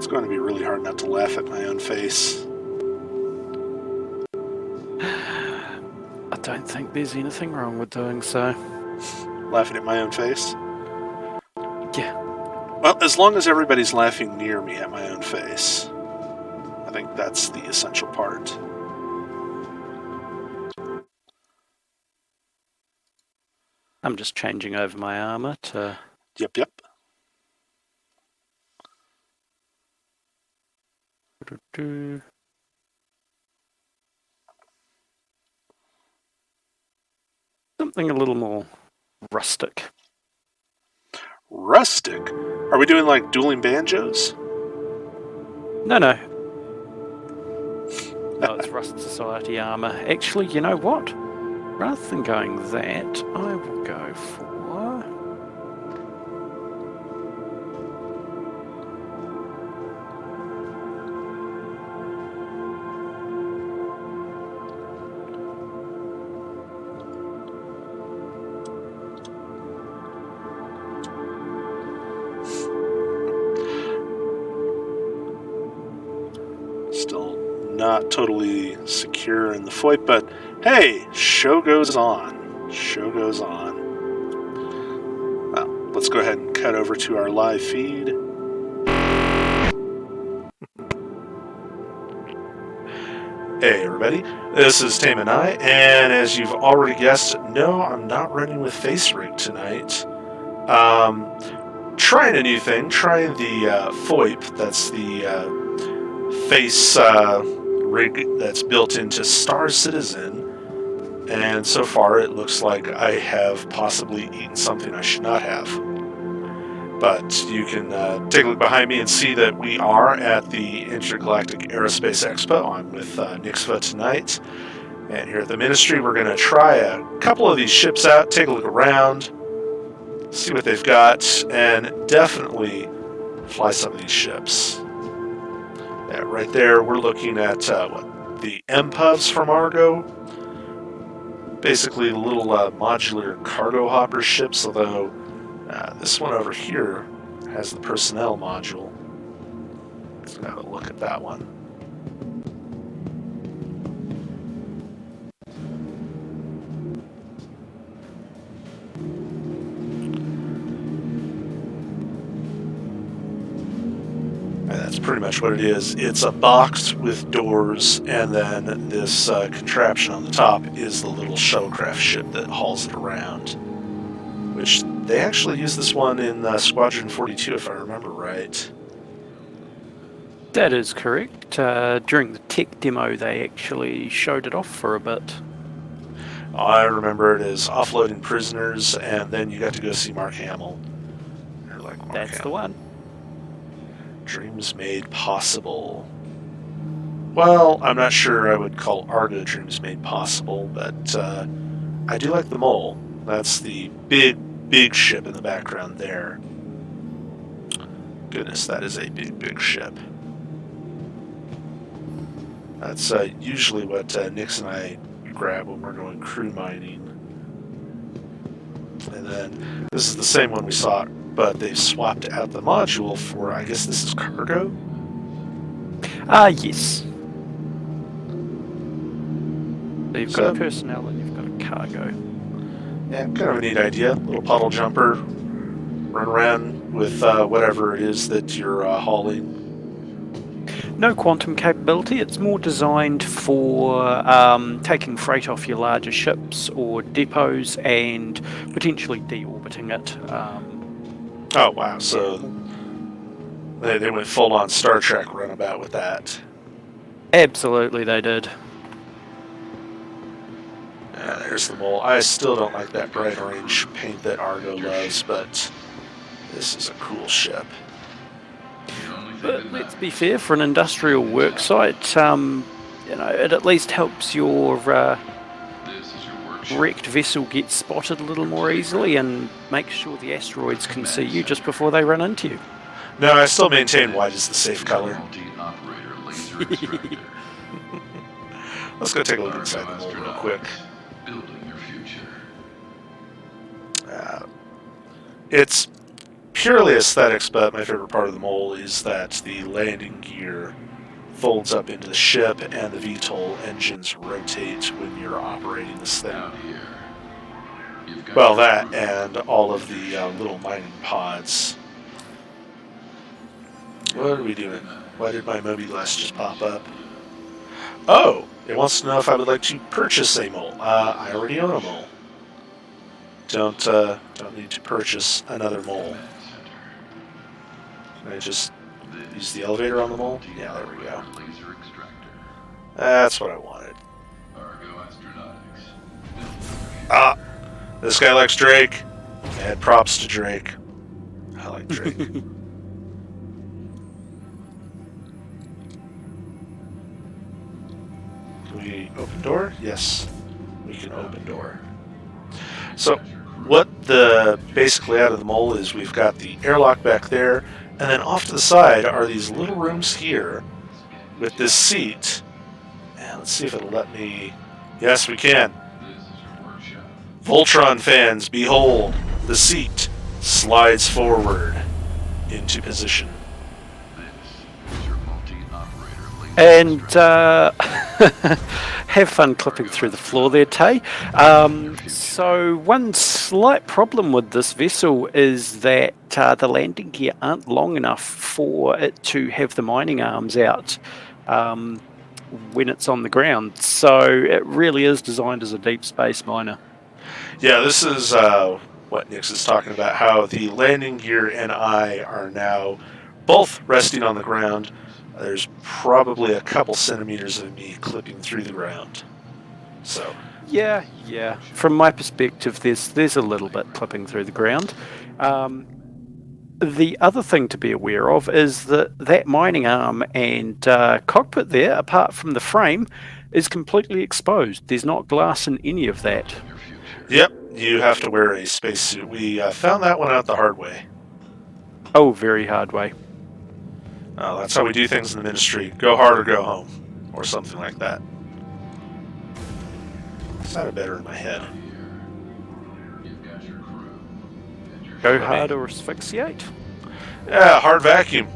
It's going to be really hard not to laugh at my own face. I don't think there's anything wrong with doing so. Laughing at my own face? Yeah. Well, as long as everybody's laughing near me at my own face. I think that's the essential part. I'm just changing over my armor to... Yep. Something a little more rustic. Rustic? Are we doing like dueling banjos? No. No, it's Rust Society armor. Actually, you know what? Rather than going that, I will go for... Still not totally secure in the foot, but hey, show goes on. Show goes on. Well, let's go ahead and cut over to our live feed. Hey everybody, this is Tame and I, and as you've already guessed, no, I'm not running with Face Rig tonight. Trying a new thing, trying the FOIP, that's the face rig that's built into Star Citizen, and so far it looks like I have possibly eaten something I should not have. But you can take a look behind me and see that we are at the Intergalactic Aerospace Expo. I'm with Nyx Tae tonight, and here at the Ministry we're going to try a couple of these ships out, take a look around, see what they've got, and definitely fly some of these ships. Yeah, right there, we're looking at the MPUVs from Argo. Basically, the little modular cargo hopper ships, although this one over here has the personnel module. Let's have a look at that one. And that's pretty much what it is. It's a box with doors, and then this contraption on the top is the little shuttlecraft ship that hauls it around. Which they actually use this one in Squadron 42, if I remember right. That is correct. During the tech demo, they actually showed it off for a bit. I remember it as offloading prisoners, and then you got to go see Mark Hamill. Like Mark That's Hamill. the one. Dreams Made Possible. Well, I'm not sure I would call Argo Dreams Made Possible, but I do like the Mole. That's the big ship in the background there. Goodness, that is a big ship. That's usually what Nyx and I grab when we're going crew mining. And then this is the same one we saw, but they've swapped out the module for, I guess this is cargo? Yes. So you've got a personnel and you've got a cargo. Yeah, kind of a neat idea. Little puddle jumper, run around with whatever it is that you're hauling. No quantum capability. It's more designed for taking freight off your larger ships or depots and potentially deorbiting it. Oh, wow. So they went full-on Star Trek runabout with that. Absolutely, they did. Yeah, there's the Mole. I still don't like that bright orange paint that Argo loves, but this is a cool ship. But let's be fair, for an industrial worksite, you know, it at least helps your wrecked vessel get spotted a little more easily and make sure the asteroids can see you just before they run into you. No, I still maintain white is the safe color. Let's go take a look inside the Mole real quick. It's purely aesthetics, but my favorite part of the mole is that the landing gear folds up into the ship and the VTOL engines rotate when you're operating this thing. Well, that and all of the little mining pods. What are we doing? Why did my mobi-glass just pop up? Oh, it wants to know if I would like to purchase a mole. I already own a mole. Don't need to purchase another mole. Can I just use the elevator on the mole? Yeah, there we go. That's what I wanted. Ah, this guy likes Drake. And props to Drake. I like Drake. Can we open door? Yes, we can open door. So what the basically out of the mole is, we've got the airlock back there, and then off to the side are these little rooms here with this seat. And let's see if it'll let me. Yes, we can. Voltron fans, behold, the seat slides forward into position. And have fun clipping through the floor there, Tae. So one slight problem with this vessel is that the landing gear aren't long enough for it to have the mining arms out when it's on the ground. So it really is designed as a deep space miner. Yeah, this is what Nyx is talking about, how the landing gear and I are now both resting on the ground. There's probably a couple centimeters of me clipping through the ground. So yeah. From my perspective, there's a little bit clipping through the ground. The other thing to be aware of is that mining arm and cockpit there, apart from the frame, is completely exposed. There's not glass in any of that. Yep, you have to wear a spacesuit. We found that one out the hard way. Oh, very hard way. That's how we do things in the ministry. Go hard or go home. Or something like that. Sounded better in my head. Go hard or asphyxiate? Yeah, hard vacuum.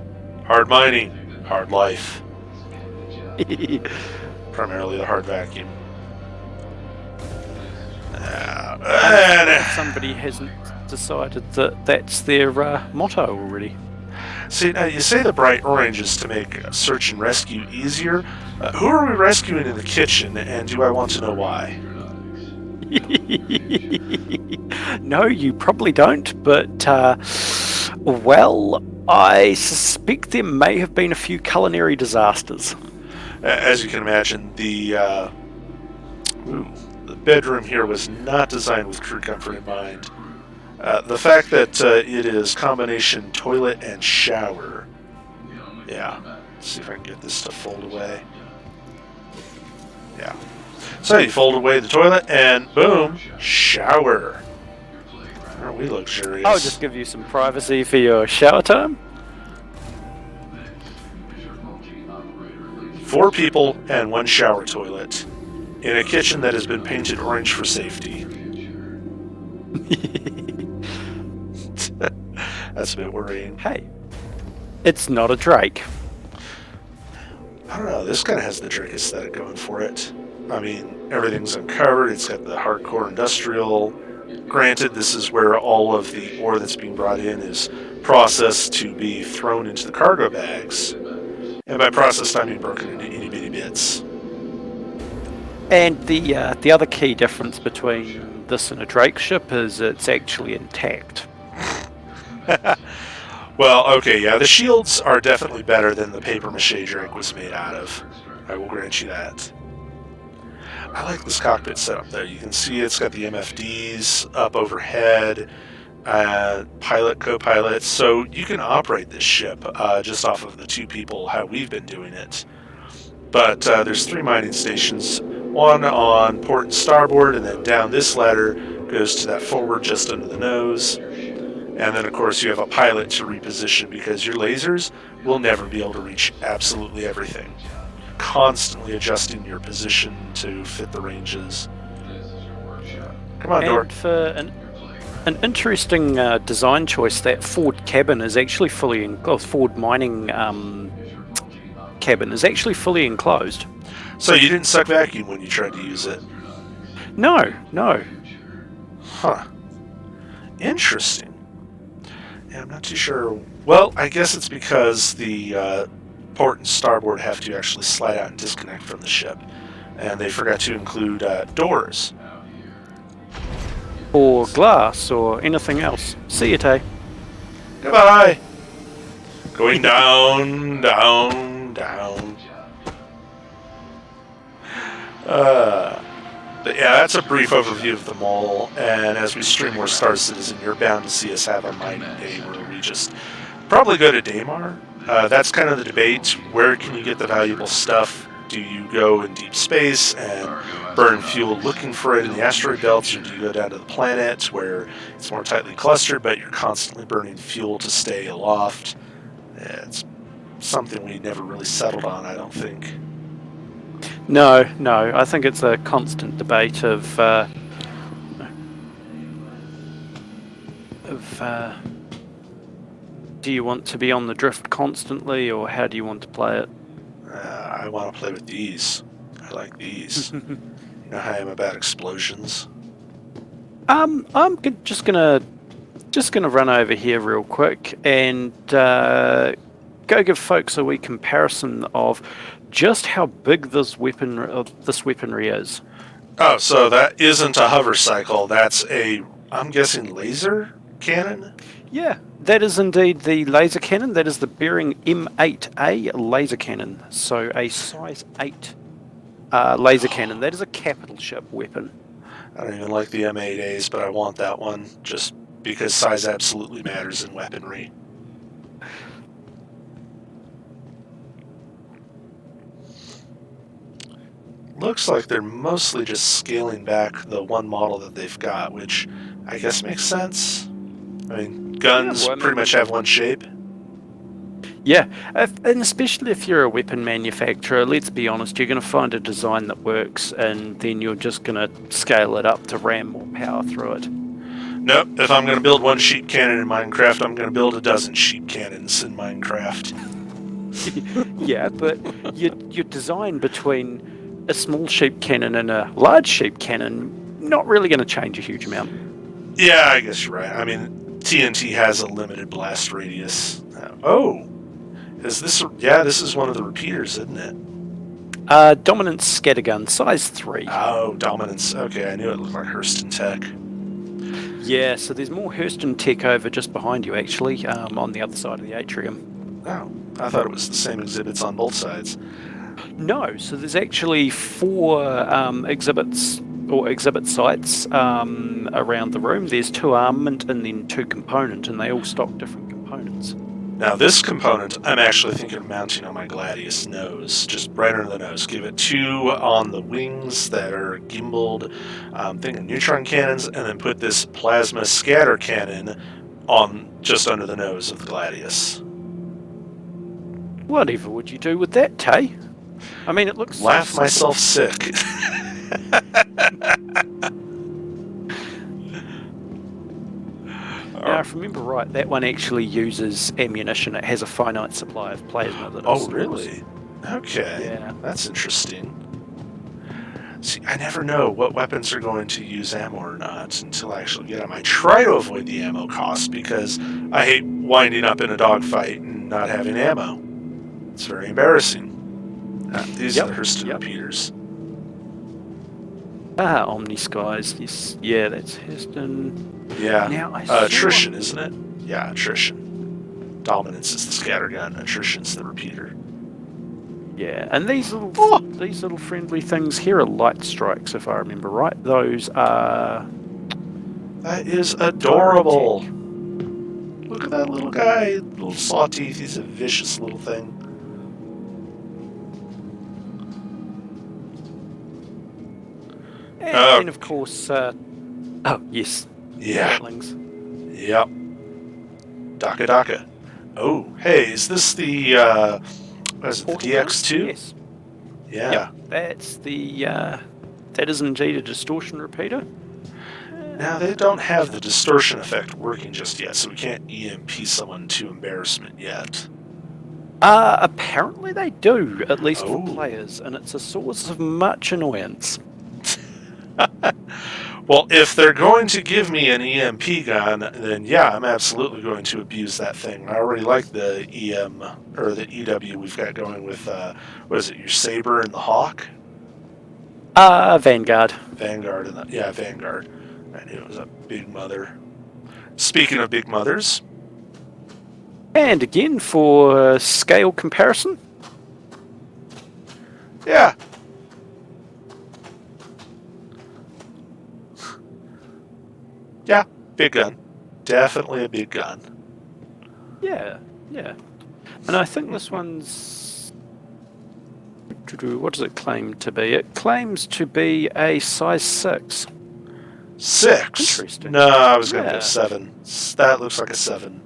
Hard mining. Hard life. Primarily the hard vacuum. Somebody hasn't decided that that's their motto already. See, now you say the bright orange is to make search and rescue easier. Who are we rescuing in the kitchen, and do I want to know why? No, you probably don't, but, well, I suspect there may have been a few culinary disasters. As you can imagine, the bedroom here was not designed with crew comfort in mind. The fact that it is combination toilet and shower. Yeah. Let's see if I can get this to fold away. Yeah. So you fold away the toilet and boom, shower. Aren't we luxurious? I'll just give you some privacy for your shower time. 4 people and 1 shower toilet in a kitchen that has been painted orange for safety. That's a bit worrying. Hey, it's not a Drake. I don't know, this kind of has the Drake aesthetic going for it. I mean, everything's uncovered, it's got the hardcore industrial. Granted, this is where all of the ore that's being brought in is processed to be thrown into the cargo bags. And by processed, I mean broken into itty-bitty bits. And the other key difference between this and a Drake ship is it's actually intact. Well, okay, yeah, the shields are definitely better than the papier-mâché Drake was made out of. I will grant you that. I like this cockpit setup there. You can see it's got the MFDs up overhead, pilot, co-pilot, so you can operate this ship just off of the 2 people, how we've been doing it. But there's 3 mining stations, one on port and starboard, and then down this ladder goes to that forward just under the nose. And then, of course, you have a pilot to reposition because your lasers will never be able to reach absolutely everything. Constantly adjusting your position to fit the ranges. Come on, Door. An interesting design choice. That Ford cabin is actually Ford mining cabin is actually fully enclosed. So you didn't suck vacuum when you tried to use it? No, no. Huh. Interesting. Yeah, I'm not too sure. Well, I guess it's because the port and starboard have to actually slide out and disconnect from the ship, and they forgot to include doors. Or glass or anything else. See you, Tay. Goodbye. Going down, down, down. But yeah, that's a brief overview of the mall. And as we stream more Star Citizen, you're bound to see us have a mining day where we just probably go to Daymar. That's kind of the debate. Where can you get the valuable stuff? Do you go in deep space and burn fuel looking for it in the asteroid belts, or do you go down to the planet where it's more tightly clustered, but you're constantly burning fuel to stay aloft? It's something we never really settled on, I don't think. No, no. I think it's a constant debate of do you want to be on the drift constantly, or how do you want to play it? I want to play with these. I like these. You know how I am about explosions. Just gonna run over here real quick and go give folks a wee comparison of just how big this weaponry is. Oh, so that isn't a hover cycle. That's a, I'm guessing, laser cannon? Yeah, that is indeed the laser cannon. That is the Bearing M8A laser cannon. So a size 8 laser cannon. That is a capital ship weapon. I don't even like the M8As, but I want that one just because size absolutely matters in weaponry. Looks like they're mostly just scaling back the one model that they've got, which I guess makes sense. I mean, guns pretty much have one shape. Yeah, and especially if you're a weapon manufacturer, let's be honest, you're going to find a design that works, and then you're just going to scale it up to ram more power through it. Nope, if I'm going to build one sheep cannon in Minecraft, I'm going to build a dozen sheep cannons in Minecraft. Yeah, but your design between a small sheep cannon and a large sheep cannon, not really going to change a huge amount. Yeah, I guess you're right. I mean, TNT has a limited blast radius. Oh, is this? Yeah, this is one of the repeaters, isn't it? Dominance scattergun, size 3. Oh, Dominance. Okay, I knew it looked like Hurston Tech. Yeah, so there's more Hurston Tech over just behind you, actually, on the other side of the atrium. Oh, I thought it was the same exhibits on both sides. No, so there's actually 4 exhibits or exhibit sites around the room. There's 2 armament and then 2 component, and they all stock different components. Now this component, I'm actually thinking of mounting on my Gladius nose, just right under the nose. Give it 2 on the wings that are gimbaled, thinking neutron cannons, and then put this plasma scatter cannon on just under the nose of the Gladius. Whatever would you do with that, Tay? I mean, it looks... Laugh myself sick. Now, if I remember right, that one actually uses ammunition. It has a finite supply of plasma that Oh, really? Okay. Yeah. That's interesting. See, I never know what weapons are going to use ammo or not until I actually get them. I try to avoid the ammo cost because I hate winding up in a dogfight and not having ammo. It's very embarrassing. These are the Hurston repeaters. Omni Skies. Yes, yeah, that's Hurston. Yeah. Now, attrition, isn't it? Yeah, attrition. Dominance is the scattergun. Attrition's the repeater. Yeah, and these little friendly things here are light strikes, if I remember right. Those are... That is adorable. Look at that little guy, little saw teeth. He's a vicious little thing. And of course, oh yes, yeah, Gatlings. Yep. Daka Daka. Oh, hey, is this the what is it, the DX2? Yes. Yeah. Yep, that's the that is indeed a distortion repeater. Now, they don't have the distortion effect working just yet, so we can't EMP someone to embarrassment yet. Apparently they do, at least for Oh. players, and it's a source of much annoyance. Well, if they're going to give me an EMP gun, then yeah, I'm absolutely going to abuse that thing. I already like the EM, or the EW we've got going with, what is it, your Saber and the Hawk? Vanguard. Vanguard, and yeah, Vanguard. I knew it was a big mother. Speaking of big mothers, And again, for scale comparison, yeah. Yeah, big gun. Definitely a big gun. yeah. And I think this one's... What does it claim to be? It claims to be a size 6. 6? Interesting. No, I was going to Yeah. go 7. That looks like a 7.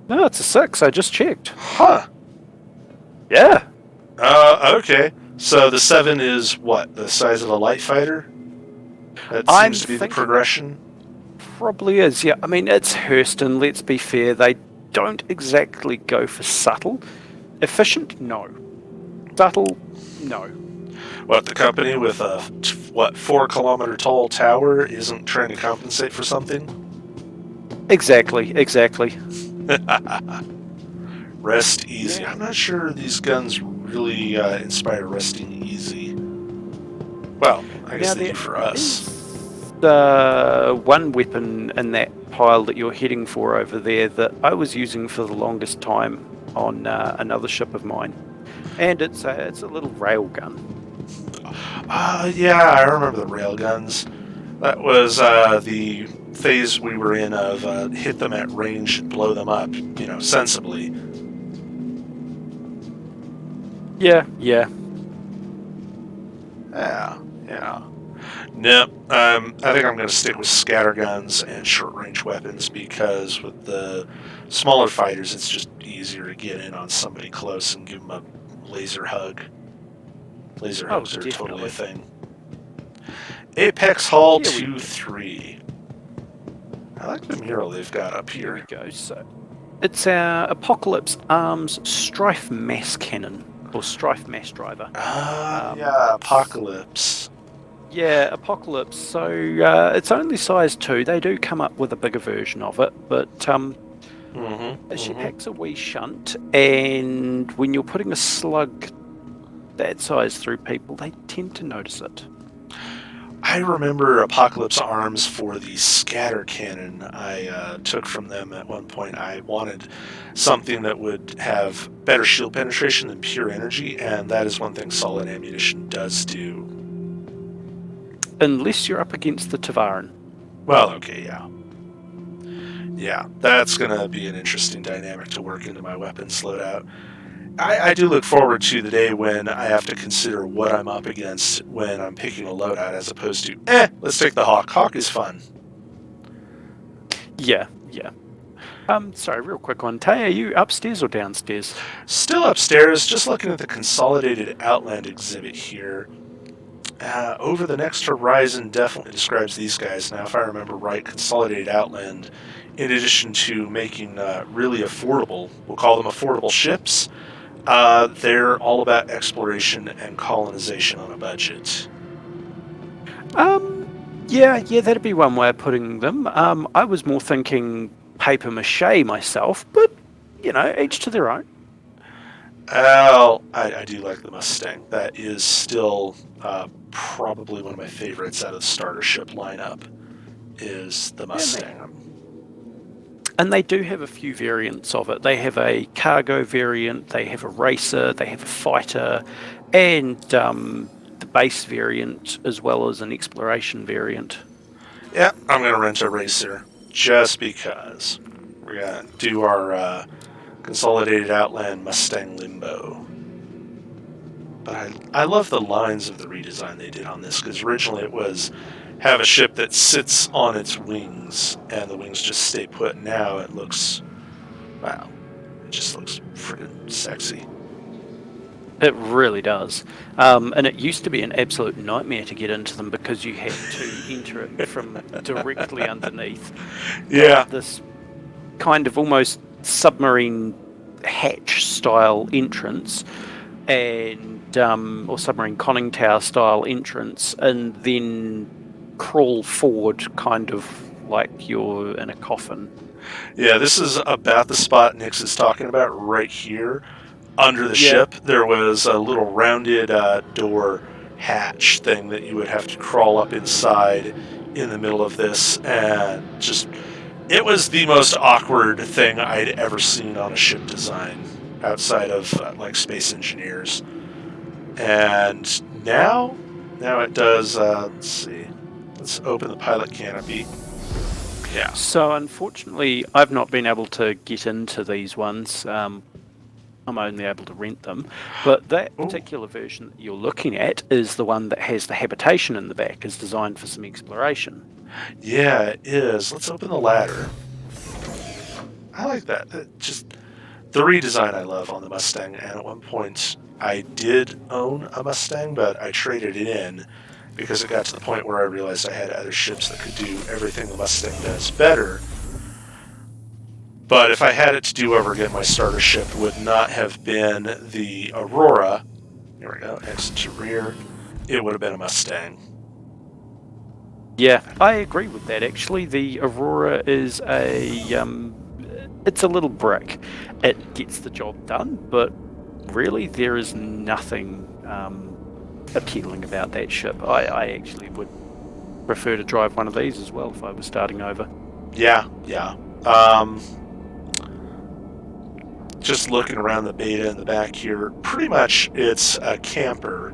No, it's a 6. I just checked. Huh. Yeah. Okay. So the 7 is what? The size of a light fighter? That I'm seems to be the thinking- progression. Probably is, yeah. I mean, it's Hurston, let's be fair. They don't exactly go for subtle. Efficient? No. Subtle? No. What, the company with a, 4 kilometer tall tower isn't trying to compensate for something? Exactly. Rest easy. Yeah. I'm not sure these guns really inspire resting easy. Well, I guess they do for us. The one weapon in that pile that you're heading for over there that I was using for the longest time on another ship of mine, and it's a little railgun. Yeah, I remember the railguns. That was the phase we were in of hit them at range and blow them up, sensibly. Yeah. Yeah. Nope. I think I'm going to stick with scatterguns and short-range weapons because with the smaller fighters, it's just easier to get in on somebody close and give them a laser hug. Laser hugs are totally a thing. Apex Hull 2-3. I like the mural they've got up here. Here we go. So it's our Apocalypse Arms Strife Mass Cannon, or Strife Mass Driver. Yeah, Apocalypse. Yeah, Apocalypse. So it's only size 2. They do come up with a bigger version of it, but she packs a wee shunt, and when you're putting a slug that size through people, they tend to notice it. I remember Apocalypse Arms for the scatter cannon I took from them at one point. I wanted something that would have better shield penetration than pure energy, and that is one thing solid ammunition does do. Unless you're up against the Tavaran. Well, okay, yeah. Yeah, that's going to be an interesting dynamic to work into my weapons loadout. I do look forward to the day when I have to consider what I'm up against when I'm picking a loadout as opposed to, let's take the Hawk. Hawk is fun. Yeah. Sorry, real quick one. Tae, are you upstairs or downstairs? Still upstairs, just looking at the Consolidated Outland exhibit here. Over the Next Horizon definitely describes these guys. Now, if I remember right, Consolidated Outland, in addition to making really affordable, we'll call them affordable ships, they're all about exploration and colonization on a budget. Yeah, that'd be one way of putting them. I was more thinking paper mache myself, but, each to their own. Well, I do like the Mustang. That is still probably one of my favorites out of the starter ship lineup, is the Mustang. And they do have a few variants of it. They have a cargo variant, they have a racer, they have a fighter, and the base variant, as well as an exploration variant. Yeah, I'm going to rent a racer, just because. We're going to do our Consolidated Outland Mustang Limbo. But I love the lines of the redesign they did on this, because originally it was have a ship that sits on its wings, and the wings just stay put. Now it looks, wow, it just looks freaking sexy. It really does. And it used to be an absolute nightmare to get into them because you had to enter it from directly underneath Yeah, this kind of almost submarine hatch style entrance and or submarine conning tower style entrance, and then crawl forward kind of like you're in a coffin. yeah. This is about the spot Nyx is talking about right here. Under the Yeah. ship, there was a little rounded door hatch thing that you would have to crawl up inside in the middle of this, and just it was the most awkward thing I'd ever seen on a ship design outside of like Space Engineers. And now it does. Let's see. Let's open the pilot canopy. Yeah. So unfortunately, I've not been able to get into these ones. I'm only able to rent them. But that Oh, particular version that you're looking at is the one that has the habitation in the back, is designed for some exploration. yeah, it is. Let's open the ladder. I like that. Just the redesign I love on the Mustang. And at one point, I did own a Mustang, but I traded it in because it got to the point where I realized I had other ships that could do everything the Mustang does better. But if I had it to do over again, my starter ship would not have been the Aurora. Here we go, exit to rear. It would have been a Mustang. Yeah, I agree with that. Actually, the Aurora is it's a little brick. It gets the job done, but really there is nothing appealing about that ship. I actually would prefer to drive one of these as well if I was starting over. Yeah, yeah. Just looking around the beta in the back here, pretty much it's a camper.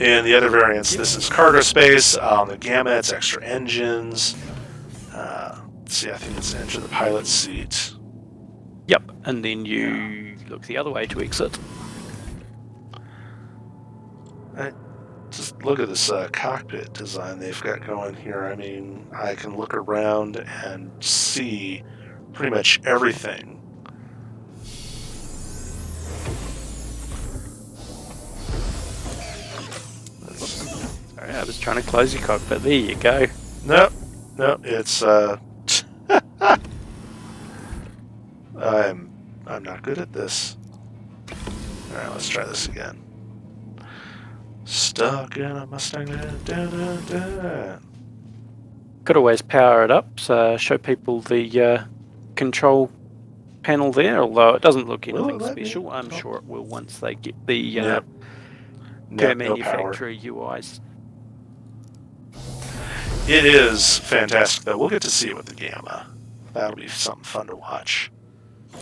In the other variants, this is cargo space. The Gamma, it's extra engines. Let's see, I think it's enter the pilot seat. Yep, and then you look the other way to exit. Just look at this cockpit design they've got going here. I mean, I can look around and see pretty much everything. Sorry, I was trying to close your cockpit. There you go. Nope, nope. It's I'm not good at this. All right, let's try this again. Stuck in a Mustang. Da, da, da. Could always power it up, so show people the control panel there, although it doesn't look anything special. I'm sure it will once they get the per manufacturer UIs. It is fantastic, though. We'll get to see it with the Gamma. That'll be something fun to watch.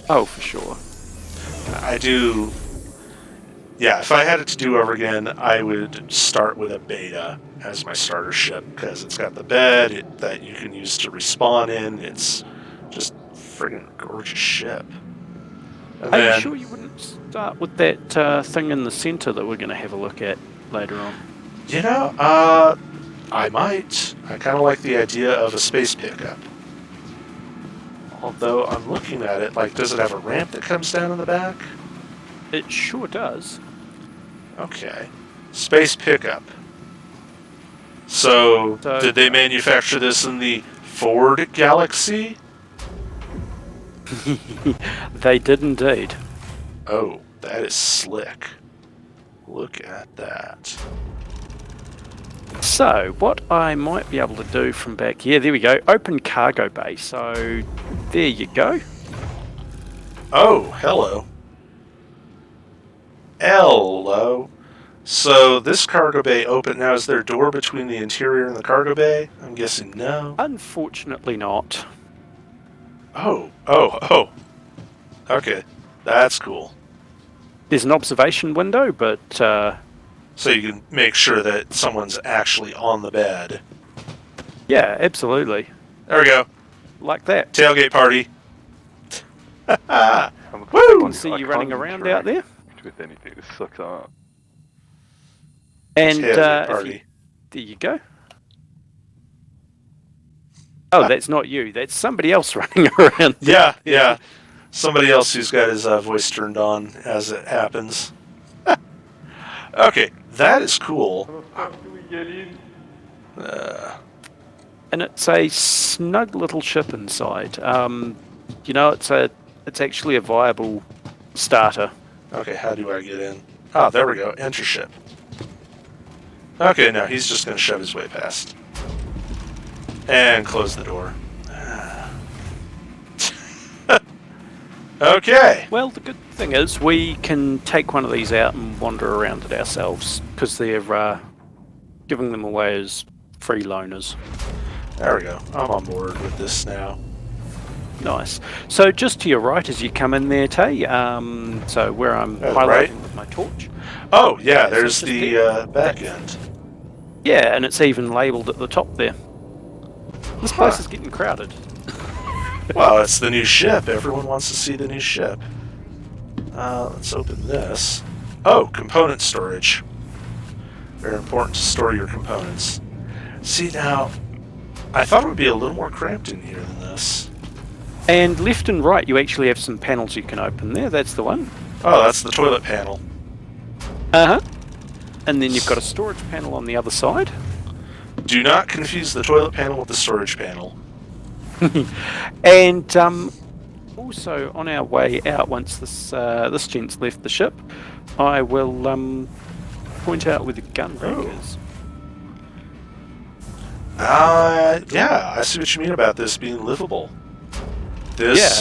Oh, for sure. I do. Yeah, if I had it to do over again, I would start with a Beta as my starter ship because it's got the bed that you can use to respawn in. It's just friggin' gorgeous ship. And Are then, you sure you wouldn't start with that thing in the center that we're going to have a look at later on? you know, I might. I kind of like the idea of a space pickup. Although I'm looking at it, like, does it have a ramp that comes down in the back? It sure does. Okay. Space pickup. So, did they manufacture this in the Ford Galaxy? They did indeed. Oh, that is slick. Look at that. So, what I might be able to do from back here, there we go, open cargo bay. So, there you go. Oh, hello. Hello. So, this cargo bay open. Now, is there a door between the interior and the cargo bay? I'm guessing no. Unfortunately not. Oh. Okay, that's cool. There's an observation window, but So you can make sure that someone's actually on the bed. yeah, absolutely. There we go. Like that. Tailgate party. Woo! I can see you running around out there. With anything, this sucks up. And Tailgate party. there you go. Oh, that's not you. That's somebody else running around. Yeah. Somebody else who's got his voice turned on as it happens. Okay, that is cool. How the fuck do we get in? And it's a snug little ship inside. It's actually a viable starter. Okay, how do I get in? Oh, there we go. Enter ship. Okay, no, he's just going to shove his way past. And close the door. Okay. Well, the good thing is we can take one of these out and wander around it ourselves because they're giving them away as free loaners. There we go. I'm on board with this now. Nice. So just to your right as you come in there, Tay, so where I'm highlighting right? with my torch. Oh, yeah, So there's just the back end. Yeah, and it's even labelled at the top there. This place is getting crowded. Well, it's the new ship. Everyone wants to see the new ship. Let's open this. Oh, component storage. Very important to store your components. See, now, I thought it would be a little more cramped in here than this. And left and right, you actually have some panels you can open there. That's the one. Oh, that's the toilet panel. Uh-huh. And then you've got a storage panel on the other side. Do not confuse the toilet panel with the storage panel. And also on our way out, once this gent's left the ship, I will point out where the gun rack is. Yeah, I see what you mean about this being livable. This,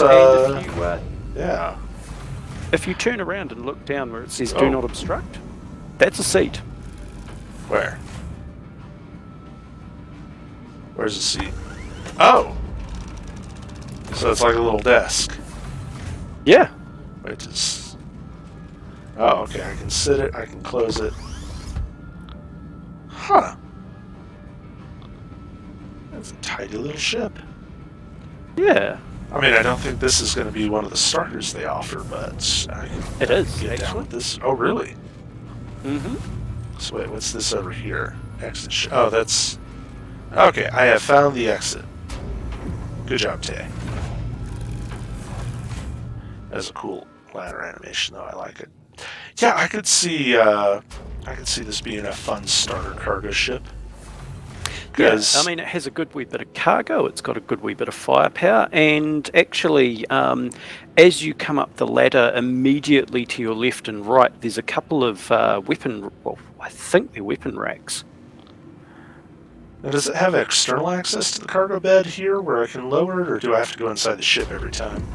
yeah. If you turn around and look down where it says Oh. "Do not obstruct," that's a seat. Where? Where's the seat? Oh! So it's like a little desk. Yeah. Wait, just... Oh, okay, I can sit it, I can close it. Huh. That's a tidy little ship. Yeah. I mean, I don't think this is going to be one of the starters they offer, but I can It is, get down actually. with this. Oh, really? Mm-hmm. So wait, what's this over here? Exit. Oh, that's... Okay, I have found the exit. Good job, Tae. That's a cool ladder animation, though. I like it. Yeah, I could see this being a fun starter cargo ship. Yeah, I mean, it has a good wee bit of cargo, it's got a good wee bit of firepower, and actually, as you come up the ladder, immediately to your left and right, there's a couple of I think they're weapon racks. Now, does it have external access to the cargo bed here where I can lower it, or do I have to go inside the ship every time?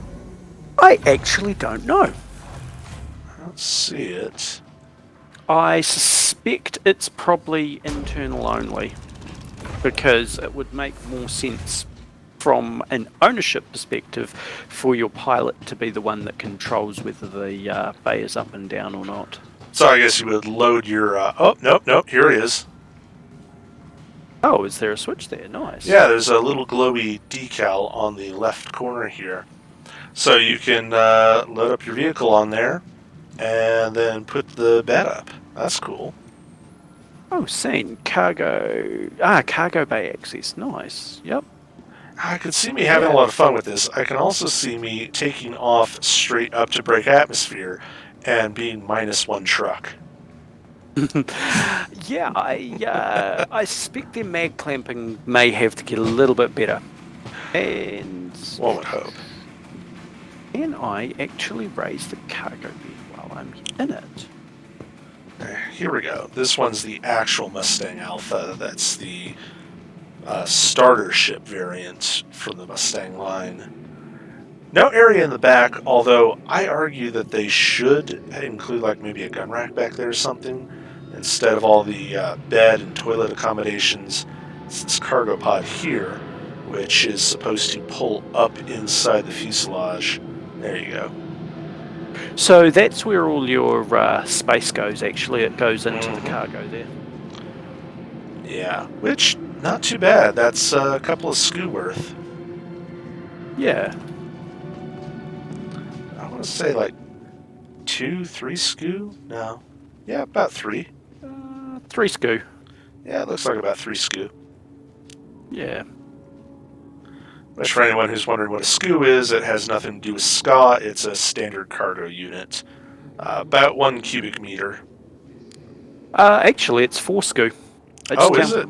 I actually don't know. I don't see it. I suspect it's probably internal only, because it would make more sense from an ownership perspective for your pilot to be the one that controls whether the bay is up and down or not. So I guess you would load your... Oh, nope, here he is. Oh, is there a switch there? Nice. Yeah, there's a little glowy decal on the left corner here. So you can load up your vehicle on there and then put the bed up. That's cool. Oh, seen. Cargo bay access. Nice. Yep. I could see me having a lot of fun with this. I can also see me taking off straight up to break atmosphere and being -1 truck. Yeah, I suspect their mag clamping may have to get a little bit better. And One would hope. can I actually raise the cargo bed while I'm in it? Here we go. This one's the actual Mustang Alpha. That's the starter ship variant from the Mustang line. No area in the back, although I argue that they should include like maybe a gun rack back there or something, instead of all the bed and toilet accommodations. It's this cargo pod here, which is supposed to pull up inside the fuselage. There you go. So that's where all your space goes, actually. It goes into the cargo there. Yeah, which, not too bad. That's a couple of SKU worth. Yeah. I want to say like 2, 3 SKU? No. Yeah, about 3. 3 SKU. Yeah, it looks like about 3 SKU. Yeah. Which, for anyone who's wondering what a SKU is, it has nothing to do with SCA. It's a standard cargo unit. About 1 cubic meter. Actually, it's foreskew. It's Oh, is down. it?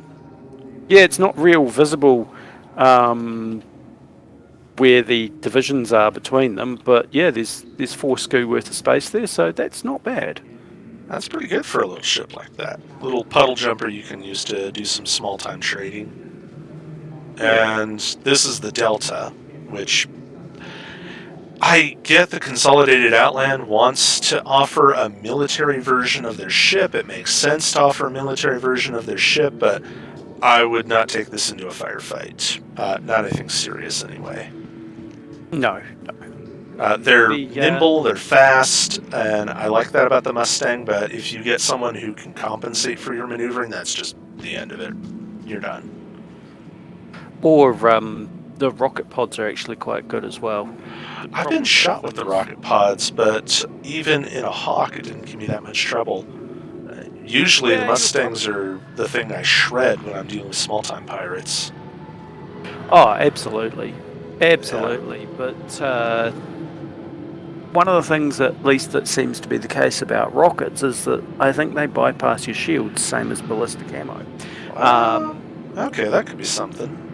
Yeah, it's not real visible um, where the divisions are between them, but yeah, there's foreskew worth of space there, so that's not bad. That's pretty good for a little ship like that. Little puddle jumper you can use to do some small time trading. Yeah. And this is the Delta, which I get the Consolidated Outland wants to offer a military version of their ship. It makes sense to offer a military version of their ship, but I would not take this into a firefight. Not anything serious, anyway. No, no. They're The nimble, they're fast, and I like that about the Mustang, but if you get someone who can compensate for your maneuvering, that's just the end of it. You're done. or the rocket pods are actually quite good as well. I've been shot with the rocket pods, but even in a Hawk, it didn't give me that much trouble. Usually, the Yeah, Mustangs are the thing I shred when I'm dealing with small-time pirates. Oh, absolutely, absolutely. But one of the things, at least, that seems to be the case about rockets is that I think they bypass your shields, same as ballistic ammo. Okay, that could be something.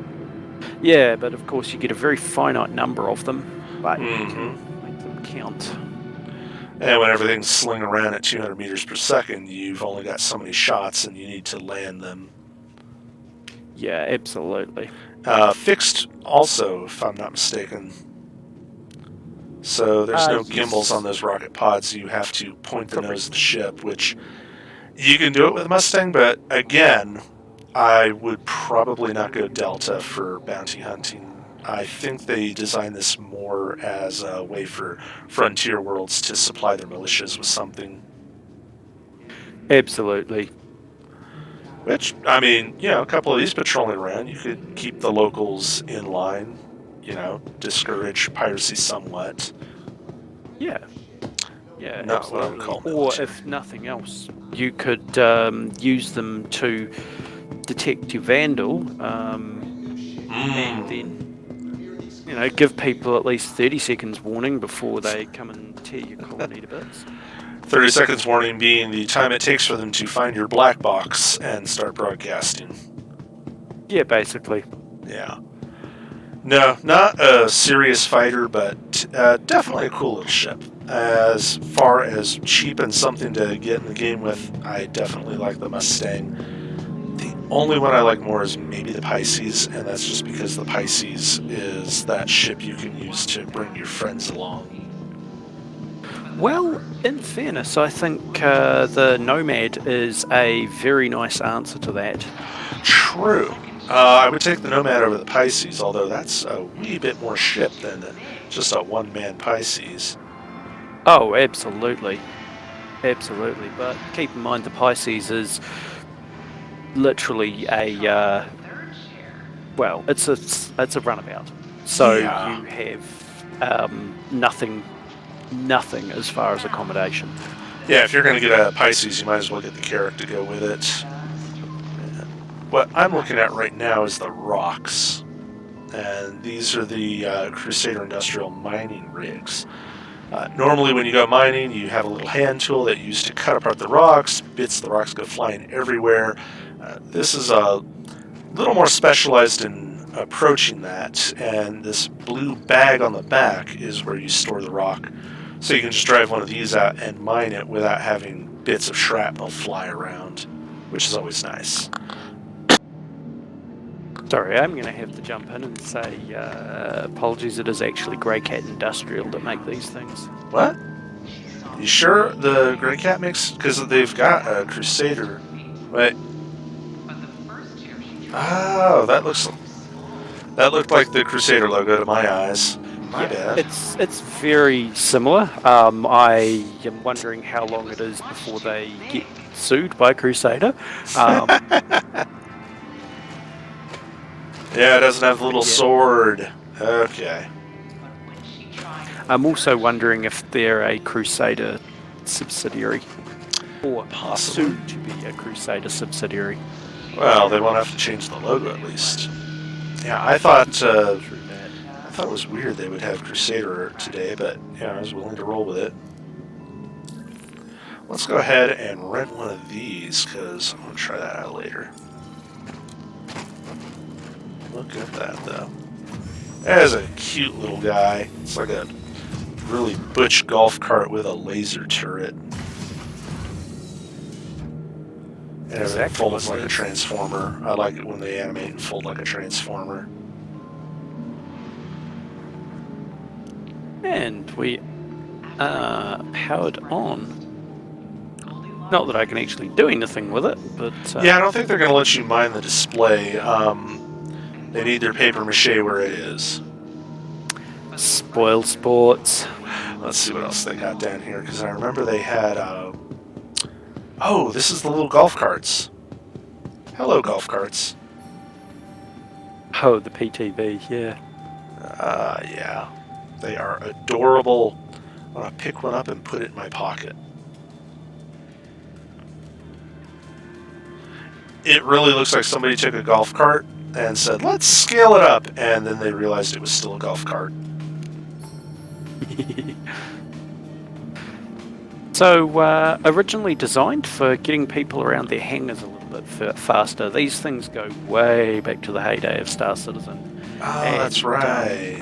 Yeah, but of course you get a very finite number of them, but you Mm-hmm. can make them count. And when everything's slinging around at 200 meters per second, you've only got so many shots, and you need to land them. Yeah, absolutely. Fixed also, if I'm not mistaken. So there's no gimbals on those rocket pods. You have to point the nose of the ship, which you can do it with a Mustang, but again, I would probably not go Delta for bounty hunting. I think they designed this more as a way for frontier worlds to supply their militias with something. Absolutely. Which, I mean, a couple of these patrolling around, you could keep the locals in line, discourage piracy somewhat. Yeah. Yeah, Not what I would absolutely. call Or military. if nothing else, you could use them to detect your vandal, and then give people at least 30 seconds warning before they come and tear your colony to bits. 30 seconds warning being the time it takes for them to find your black box and start broadcasting. Yeah, basically. Yeah. No, not a serious fighter, but definitely a cool little ship. As far as cheap and something to get in the game with, I definitely like the Mustang. The only one I like more is maybe the Pisces, and that's just because the Pisces is that ship you can use to bring your friends along. Well, in fairness, I think the Nomad is a very nice answer to that. True. I would take the Nomad over the Pisces, although that's a wee bit more ship than just a one-man Pisces. Oh, absolutely. Absolutely. But keep in mind the Pisces is literally it's a runabout. So Yeah. you have nothing as far as accommodation. Yeah, if you're going to get a Pisces, you might as well get the Carrack to go with it. What I'm looking at right now is the rocks. And these are the Crusader Industrial mining rigs. Normally when you go mining, you have a little hand tool that you use to cut apart the rocks. Bits of the rocks go flying everywhere. This is a little more specialized in approaching that, and this blue bag on the back is where you store the rock. So you can just drive one of these out and mine it without having bits of shrapnel fly around, which is always nice. Sorry, I'm going to have to jump in and say apologies. It is actually Greycat Industrial that make these things. What? You sure the Greycat makes? Because they've got a Crusader. Wait. Oh, that looked like the Crusader logo to my eyes. My bad. It's very similar. I am wondering how long it is before they get sued by Crusader. Yeah, it doesn't have the little sword. Okay. I'm also wondering if they're a Crusader subsidiary. Or Possibly. soon to be a Crusader subsidiary. Well, they won't have to change the logo at least. Yeah, I thought it was weird they would have Crusader today, but I was willing to roll with it. Let's go ahead and rent one of these, because I'm going to try that out later. Look at that, though. That is a cute little guy. It's like a really butch golf cart with a laser turret. And everything folds like a transformer. I like it when they animate and fold like a transformer. And we are powered on. Not that I can actually do anything with it, but... yeah, I don't think they're going to let you mine the display. They need their paper mache where it is. Spoil sports. Let's see what else they got down here, because I remember they had... oh, this is the little golf carts. Hello, golf carts. Oh, the PTB, yeah. Yeah. They are adorable. I'm going to pick one up and put it in my pocket. It really looks like somebody took a golf cart and said, let's scale it up, and then they realized it was still a golf cart. So, originally designed for getting people around their hangars a little bit faster. These things go way back to the heyday of Star Citizen. Oh, that's right.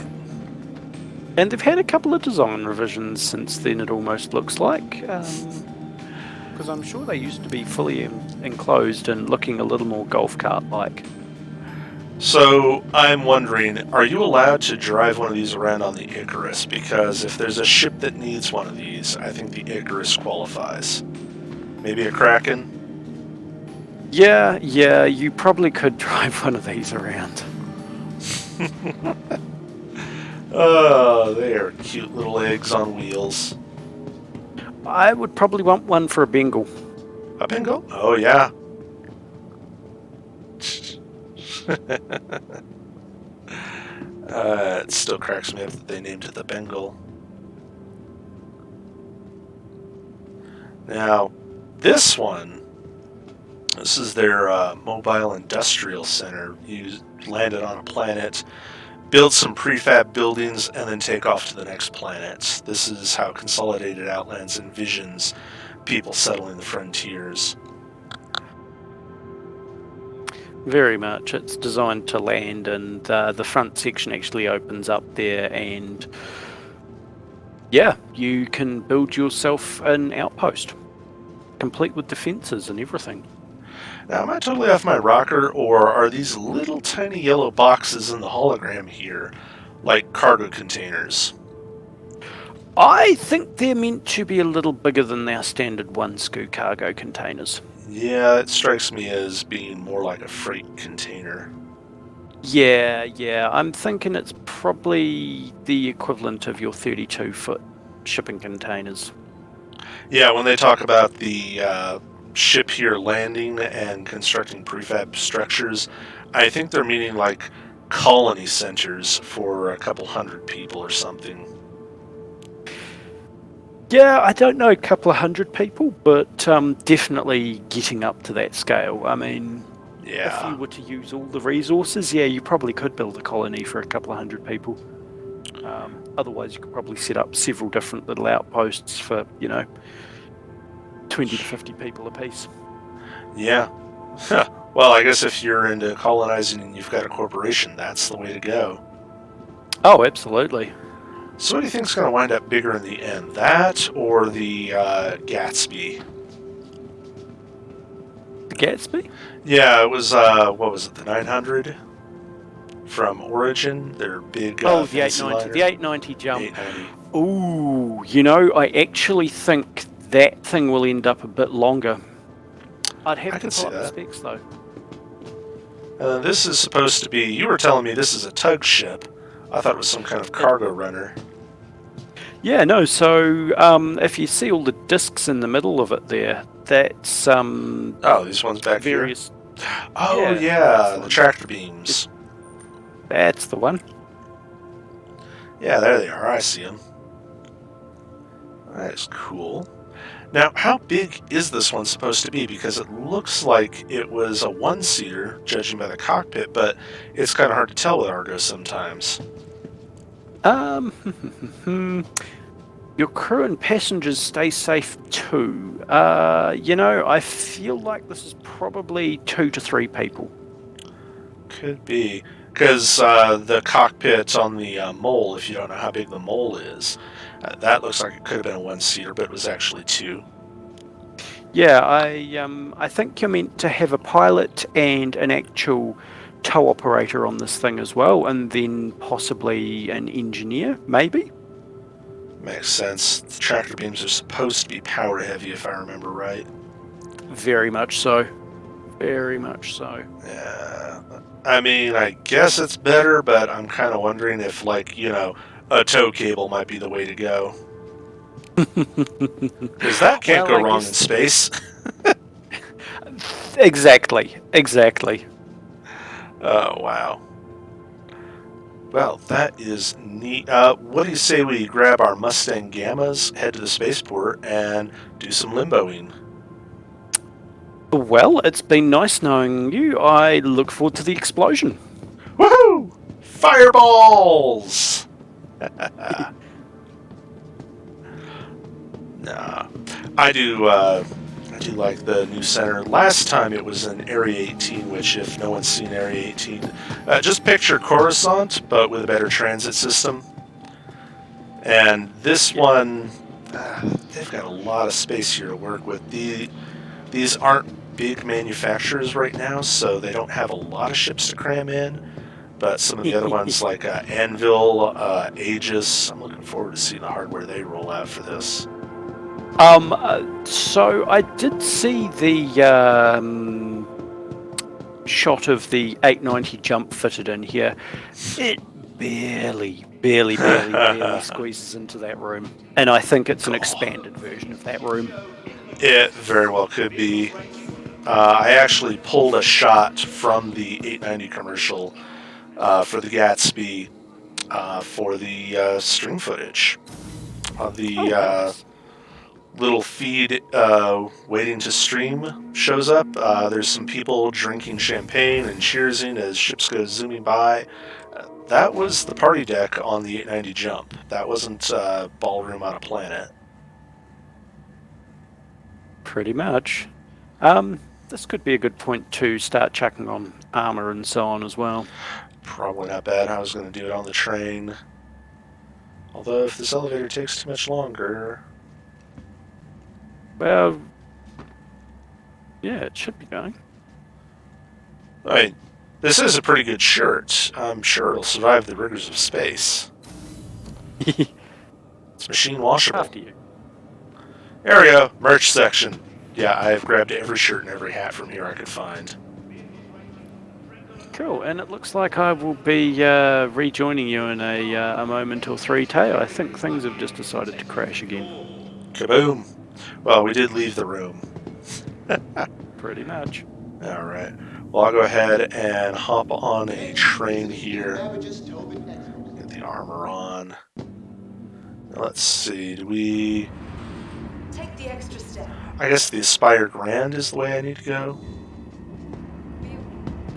And they've had a couple of design revisions since then, it almost looks like. Because I'm sure they used to be fully enclosed and looking a little more golf cart-like. So, I'm wondering, are you allowed to drive one of these around on the Icarus? Because if there's a ship that needs one of these, I think the Icarus qualifies. Maybe a Kraken? Yeah, you probably could drive one of these around. Oh, they are cute little eggs on wheels. I would probably want one for a Bengal. A Bengal? Oh, yeah. It still cracks me up that they named it the Bengal. Now, this is their mobile industrial center. You land it on a planet, build some prefab buildings, and then take off to the next planet. This is how Consolidated Outlands envisions people settling the frontiers. Very much. It's designed to land, and the front section actually opens up there, and yeah, you can build yourself an outpost, complete with defenses and everything. Now, am I totally off my rocker, or are these little tiny yellow boxes in the hologram here like cargo containers? I think they're meant to be a little bigger than our standard one-screw cargo containers. Yeah, it strikes me as being more like a freight container. Yeah, I'm thinking it's probably the equivalent of your 32-foot shipping containers. Yeah, when they talk about the ship here landing and constructing prefab structures, I think they're meaning like colony centers for a couple hundred people or something. Yeah, I don't know a couple of hundred people, but definitely getting up to that scale. I mean, yeah, if you were to use all the resources, yeah, you probably could build a colony for a couple of hundred people. Otherwise, you could probably set up several different little outposts for, 20 to 50 people apiece. Yeah. Well, I guess if you're into colonizing and you've got a corporation, that's the way to go. Oh, absolutely. So what do you think's going to wind up bigger in the end? That or the Gatsby? The Gatsby? Yeah, it was, what was it, the 900 from Origin? Their big the fancy 890. liner. The 890 jump. 890. Ooh, I actually think that thing will end up a bit longer. I'd have to pull up the specs, though. This is supposed to be, you were telling me this is a tug ship. I thought it was some kind of cargo runner. Yeah, no, so if you see all the discs in the middle of it there, that's... oh, these ones back various... here? Oh, yeah, the tractor beams. That's the one. Yeah, there they are. I see them. That is cool. Now, how big is this one supposed to be? Because it looks like it was a one-seater, judging by the cockpit, but it's kind of hard to tell with Argo sometimes. Your crew and passengers stay safe too. I feel like this is probably 2 to 3 people. Could be. Because the cockpit on the mole, if you don't know how big the mole is, that looks like it could have been a one-seater, but it was actually 2. Yeah, I think you're meant to have a pilot and an actual tow operator on this thing as well, and then possibly an engineer, maybe? Makes sense. The tractor beams are supposed to be power heavy, if I remember right. Very much so. Very much so. Yeah. I mean, I guess it's better, but I'm kind of wondering if, like, a tow cable might be the way to go. Because that can't go wrong in space. Exactly. Oh, wow. Well, that is neat. What do you say we grab our Mustang Gammas, head to the spaceport, and do some limboing? Well, it's been nice knowing you. I look forward to the explosion. Woohoo! Fireballs! Nah, I do like the new center. Last time it was in Area 18, which, if no one's seen Area 18, just picture Coruscant, but with a better transit system. And this one, they've got a lot of space here to work with. These aren't big manufacturers right now, so they don't have a lot of ships to cram in. But some of the other ones, like Anvil, Aegis, I'm looking forward to seeing the hardware they roll out for this. So I did see the shot of the 890 jump fitted in here. It barely squeezes into that room. And I think it's an expanded version of that room. It very well could be. I actually pulled a shot from the 890 commercial for the Gatsby for the stream footage. The little feed waiting to stream shows up. There's some people drinking champagne and cheersing as ships go zooming by. That was the party deck on the 890 jump. That wasn't ballroom on a planet. Pretty much. This could be a good point to start chucking on armor and so on as well. Probably not bad. I was going to do it on the train. Although if this elevator takes too much longer... Well, yeah, it should be going. I mean, this is a pretty good shirt. I'm sure it'll survive the rigors of space. It's machine washable. After you. There we go, merch section. Yeah, I've grabbed every shirt and every hat from here I could find. Cool, and it looks like I will be rejoining you in a moment or 3, Tae. I think things have just decided to crash again. Kaboom! Well, we did leave the room. Pretty much. Alright. Well, I'll go ahead and hop on a train here. Get the armor on. Let's see, do we... Take the extra step. I guess the Aspire Grand is the way I need to go.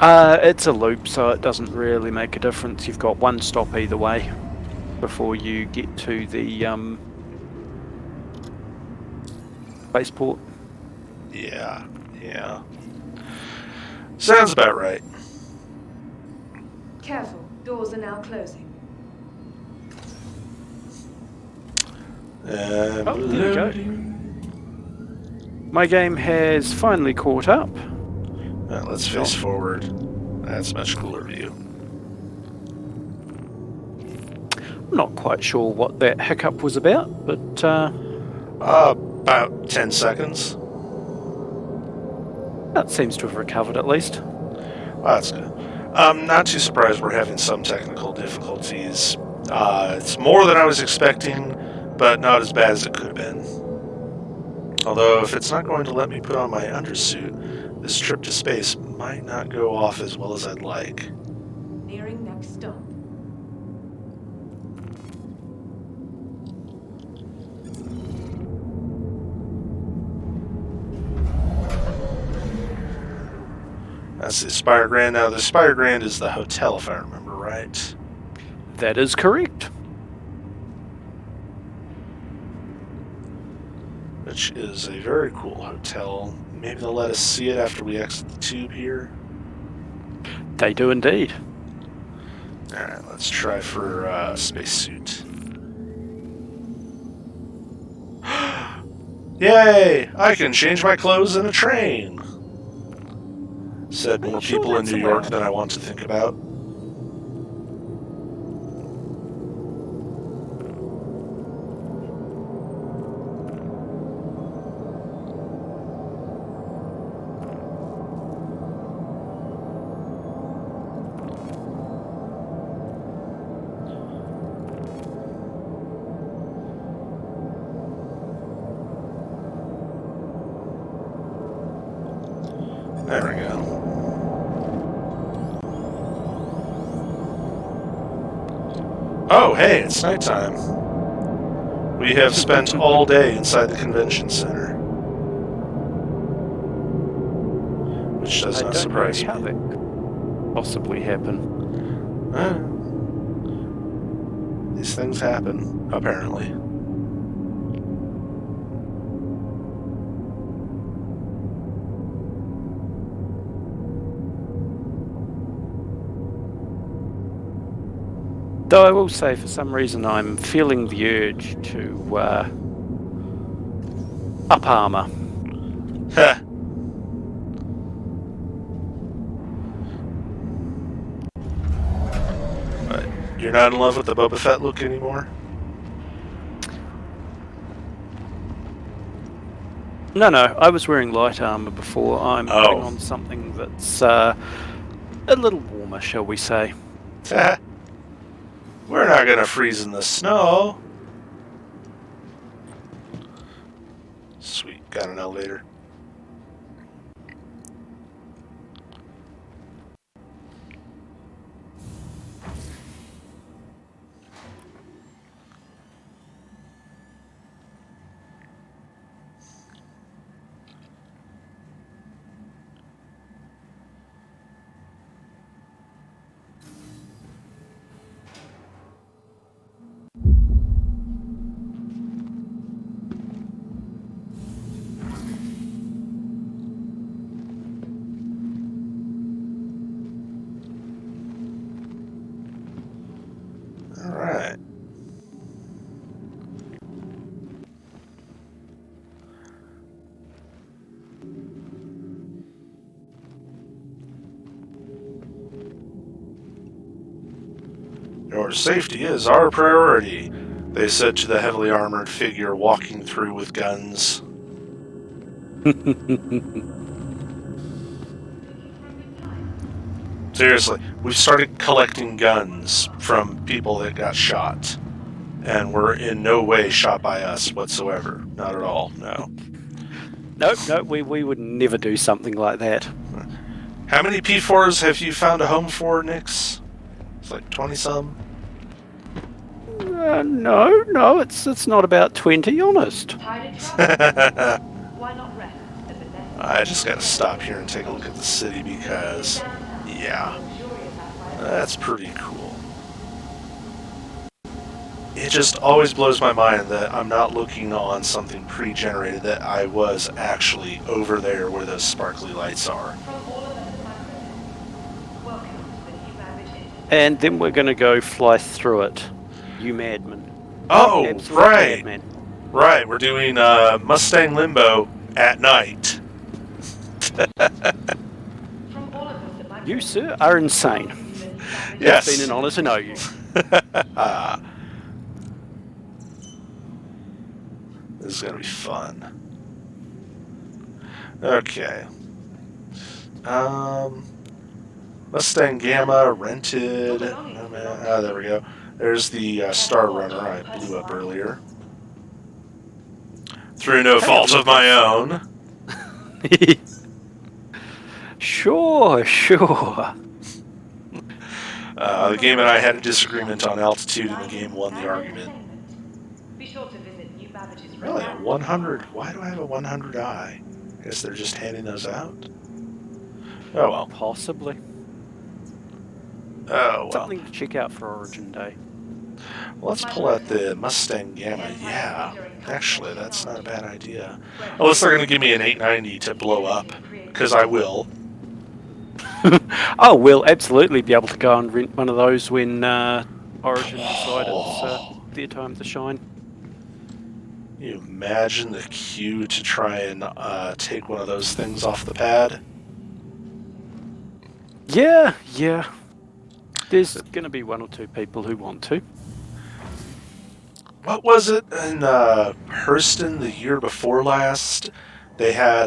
It's a loop, so it doesn't really make a difference. You've got one stop either way before you get to the spaceport. Yeah. Sounds about right. Careful, doors are now closing. There we go. My game has finally caught up. Let's face forward. That's a much cooler view. I'm not quite sure what that hiccup was about, but about 10 seconds. that seems to have recovered at least. Well, that's good. I'm not too surprised we're having some technical difficulties. It's more than I was expecting, but not as bad as it could have been. Although, if it's not going to let me put on my undersuit, this trip to space might not go off as well as I'd like. Nearing next stop. That's the Aspire Grand. Now, the Aspire Grand is the hotel, if I remember right. That is correct. which is a very cool hotel. Maybe they'll let us see it after we exit the tube here. They do indeed. Alright, let's try for spacesuit. Yay! I can change my clothes in a train! Said more sure people in that's New York allowed? than I want to think about. There we go. Oh, hey, it's nighttime. We have spent all day inside the convention center. Which does not surprise how me. that could possibly happen. These things happen, apparently. Though I will say, for some reason, I'm feeling the urge to up armor. Heh. But you're not in love with the Boba Fett look anymore? No, I was wearing light armor before. I'm putting on something that's a little warmer, shall we say. We're not gonna freeze in the snow. Sweet, got an elevator. Alright. Your safety is our priority, they said to the heavily armored figure walking through with guns. Seriously, we've started collecting guns from people that got shot, and were in no way shot by us whatsoever. Not at all, no. Nope, we would never do something like that. How many P4s have you found a home for, Nyx? It's like 20-some? No, it's not about 20, honest. Why not rest? I just gotta stop here and take a look at the city because, yeah, that's pretty cool. It just always blows my mind that I'm not looking on something pre-generated, that I was actually over there where those sparkly lights are. And then we're going to go fly through it. You madman. Oh, Absolute right. madman. Right, we're doing Mustang Limbo at night. You, sir, are insane. Yes. It's been an honor to know you. This is going to be fun. Okay. Mustang Gamma, rented. Oh, there we go. There's the Star Runner I blew up earlier. Through no fault of my own. Sure. The game and I had a disagreement on altitude, and the game won the argument. Really, a 100? Why do I have a 100i? I guess they're just handing those out. Oh well. Possibly. Oh well. Something to check out for Origin Day. Let's pull out the Mustang Gamma. Yeah, actually, that's not a bad idea. Unless they're going to give me an 890 to blow up, because I will. Oh, we'll absolutely be able to go and rent one of those when Origin decide it's their time to shine. Can you imagine the queue to try and take one of those things off the pad? Yeah. There's going to be one or two people who want to. What was it in Hurston the year before last? They had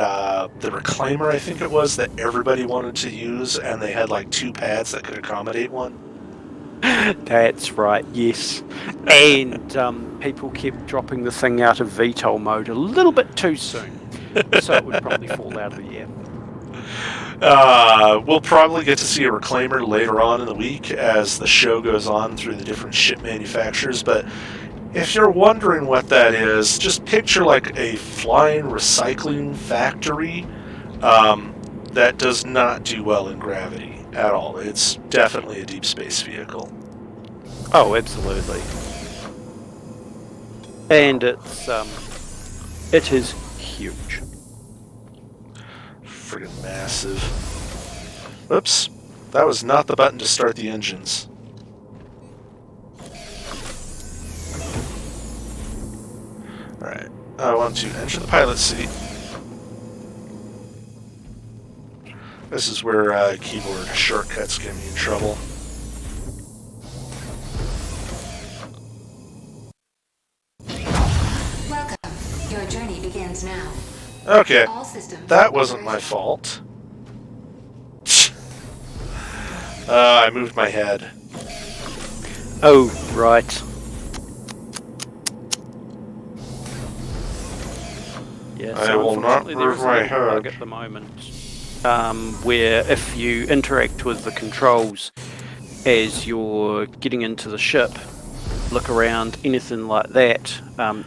the Reclaimer, I think it was, that everybody wanted to use, and they had like 2 pads that could accommodate one. That's right, yes. And people kept dropping the thing out of VTOL mode a little bit too soon. So it would probably fall out of the air. We'll probably get to see a Reclaimer later on in the week as the show goes on through the different ship manufacturers, but if you're wondering what that is, just picture like a flying recycling factory that does not do well in gravity at all. It's definitely a deep space vehicle. Oh, absolutely. And it is huge. Friggin' massive. Oops, that was not the button to start the engines. Alright, I want to enter the pilot seat. This is where keyboard shortcuts get me in trouble. Welcome. Your journey begins now. Okay, All systems that wasn't my fault. I moved my head. Oh, right. Yeah, I so will not unfortunately there is move my a little bug head. at the moment, where if you interact with the controls as you're getting into the ship, look around, anything like that,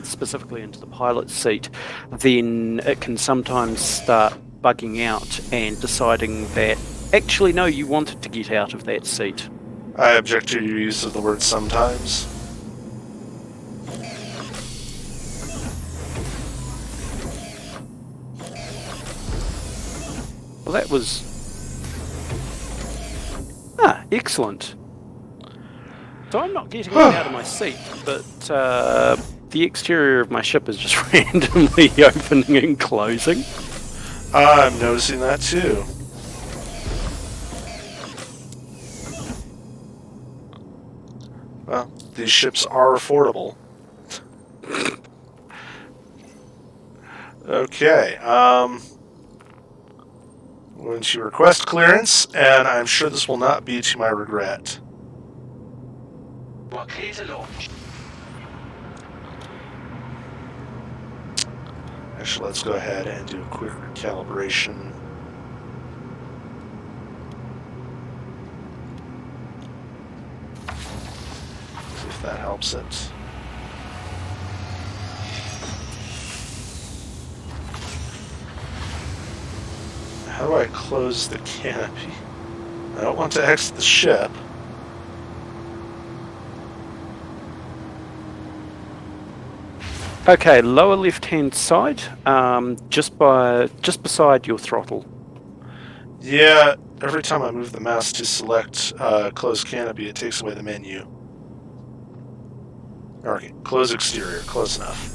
specifically into the pilot seat, then it can sometimes start bugging out and deciding that, actually, no, you wanted to get out of that seat. I object to your use of the word sometimes. Well, that was... excellent. So I'm not getting out of my seat, but the exterior of my ship is just randomly opening and closing. I'm noticing that too. Well, these ships are affordable. Okay, I'm going to request clearance, and I'm sure this will not be to my regret. Blockade to launch. Actually, let's go ahead and do a quick recalibration. See if that helps it. How do I close the canopy? I don't want to exit the ship. Okay, lower left-hand side, just beside your throttle. Yeah, every time I move the mouse to select close canopy, it takes away the menu. Okay, close exterior, close enough.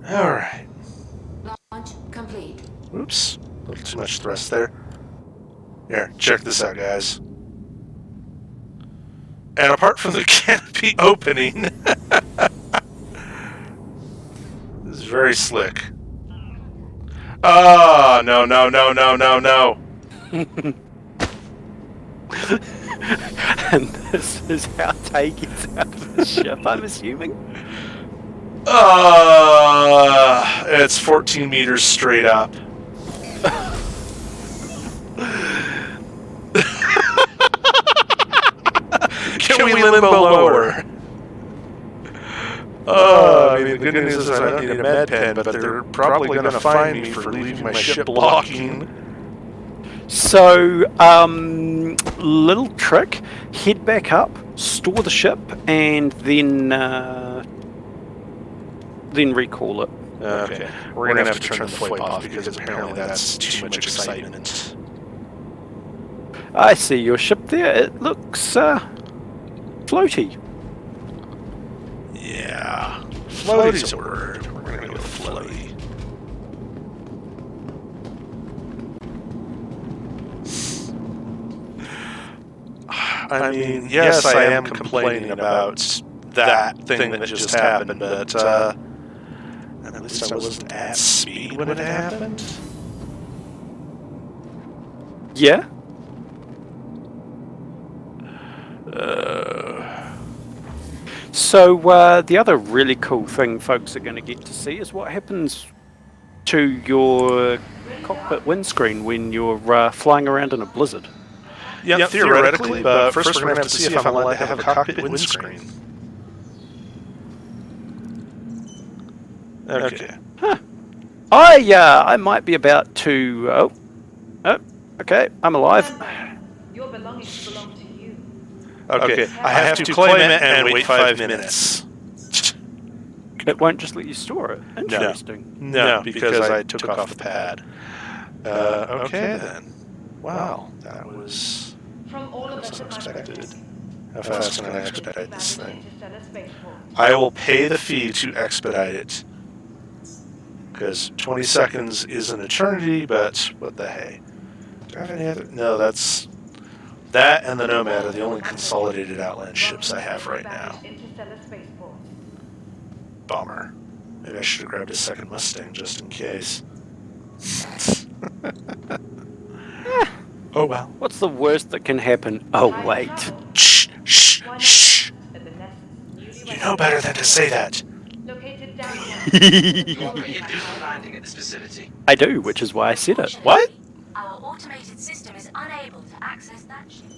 Alright. Launch complete. Oops, a little too much thrust there. Here, check this out, guys. And apart from the canopy opening, this is very slick. Oh, no, no, no, no, no, no. And this is how Tae gets out of the ship, I'm assuming. It's 14 meters straight up. Can we limbo lower? I mean, the good news is I don't need a med pen, but they're probably going to find me for leaving my ship blocking. So, little trick: head back up, store the ship, and then recall it. Okay. We're going to have to turn the FOIP off because apparently that's too much excitement. I see your ship there. It looks floaty. Yeah. Floaty's a word. We're going to go with floaty. I mean, yes, I am complaining about that thing that just happened, but at least I wasn't at speed when it happened. Yeah. So the other really cool thing folks are going to get to see is what happens to your cockpit windscreen when you're flying around in a blizzard. Yep, theoretically, but first we're going to have to see if I'm allowed to have a cockpit windscreen. Okay. Huh. I might be about to... Oh, okay, I'm alive. Your belongings belong to you. Okay, I have to claim it and wait 5 minutes. It won't just let you store it. Interesting. No, because I took off the pad. Okay then. Wow, that was From all of us at unexpected. MicroTech, How fast can I expedite this thing? Interstellar Spaceport. I will pay the fee to expedite it. Because 20 seconds is an eternity, but what the hey. Do I have any other? No, that's... That and the Nomad are the only consolidated Outland ships I have right now. Interstellar Spaceport. Bummer. Maybe I should have grabbed a second Mustang just in case. Oh well. What's the worst that can happen? Oh, wait. Shh, shh, shh. You know better than to say that. Located down landing at this facility. I do, which is why I said it. What? Our automated system is unable to access that ship.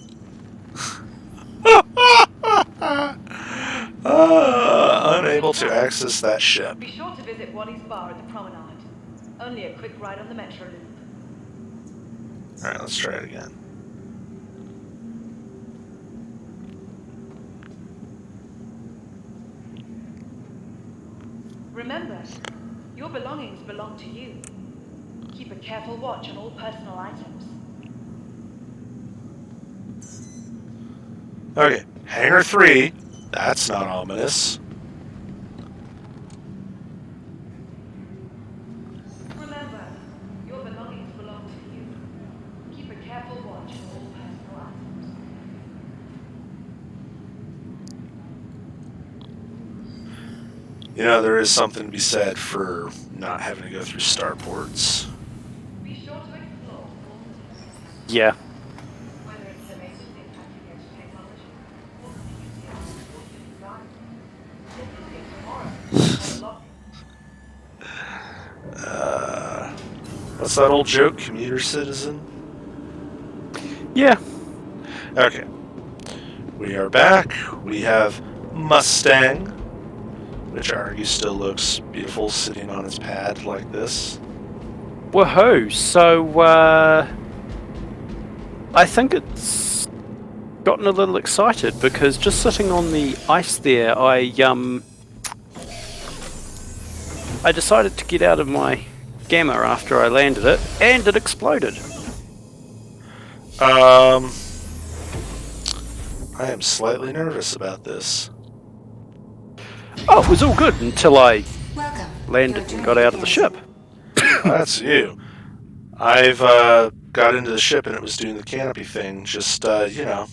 Unable to access that ship. Be sure to visit Wally's bar at the promenade. Only a quick ride on the metro loop. Alright, let's try it again. Remember, your belongings belong to you. Keep a careful watch on all personal items. Okay, Hangar 3. That's not ominous. Remember, your belongings belong to you. Keep a careful watch on all personal items. You know, there is something to be said for not having to go through starports. Be sure to explore all Yeah. whether it's the latest impacting edge technology or the beauty of the design. Tomorrow, What's that old joke? Commuter citizen? Yeah. Okay. We are back. We have Mustang, which Argo still looks beautiful sitting on its pad like this. Woohoo. So, I think it's gotten a little excited because just sitting on the ice there, I decided to get out of my Gamma after I landed it, and it exploded. I am slightly nervous about this. Oh, it was all good until I Welcome. landed and got out of the ship. That's you. I've got into the ship and it was doing the canopy thing, just, you know.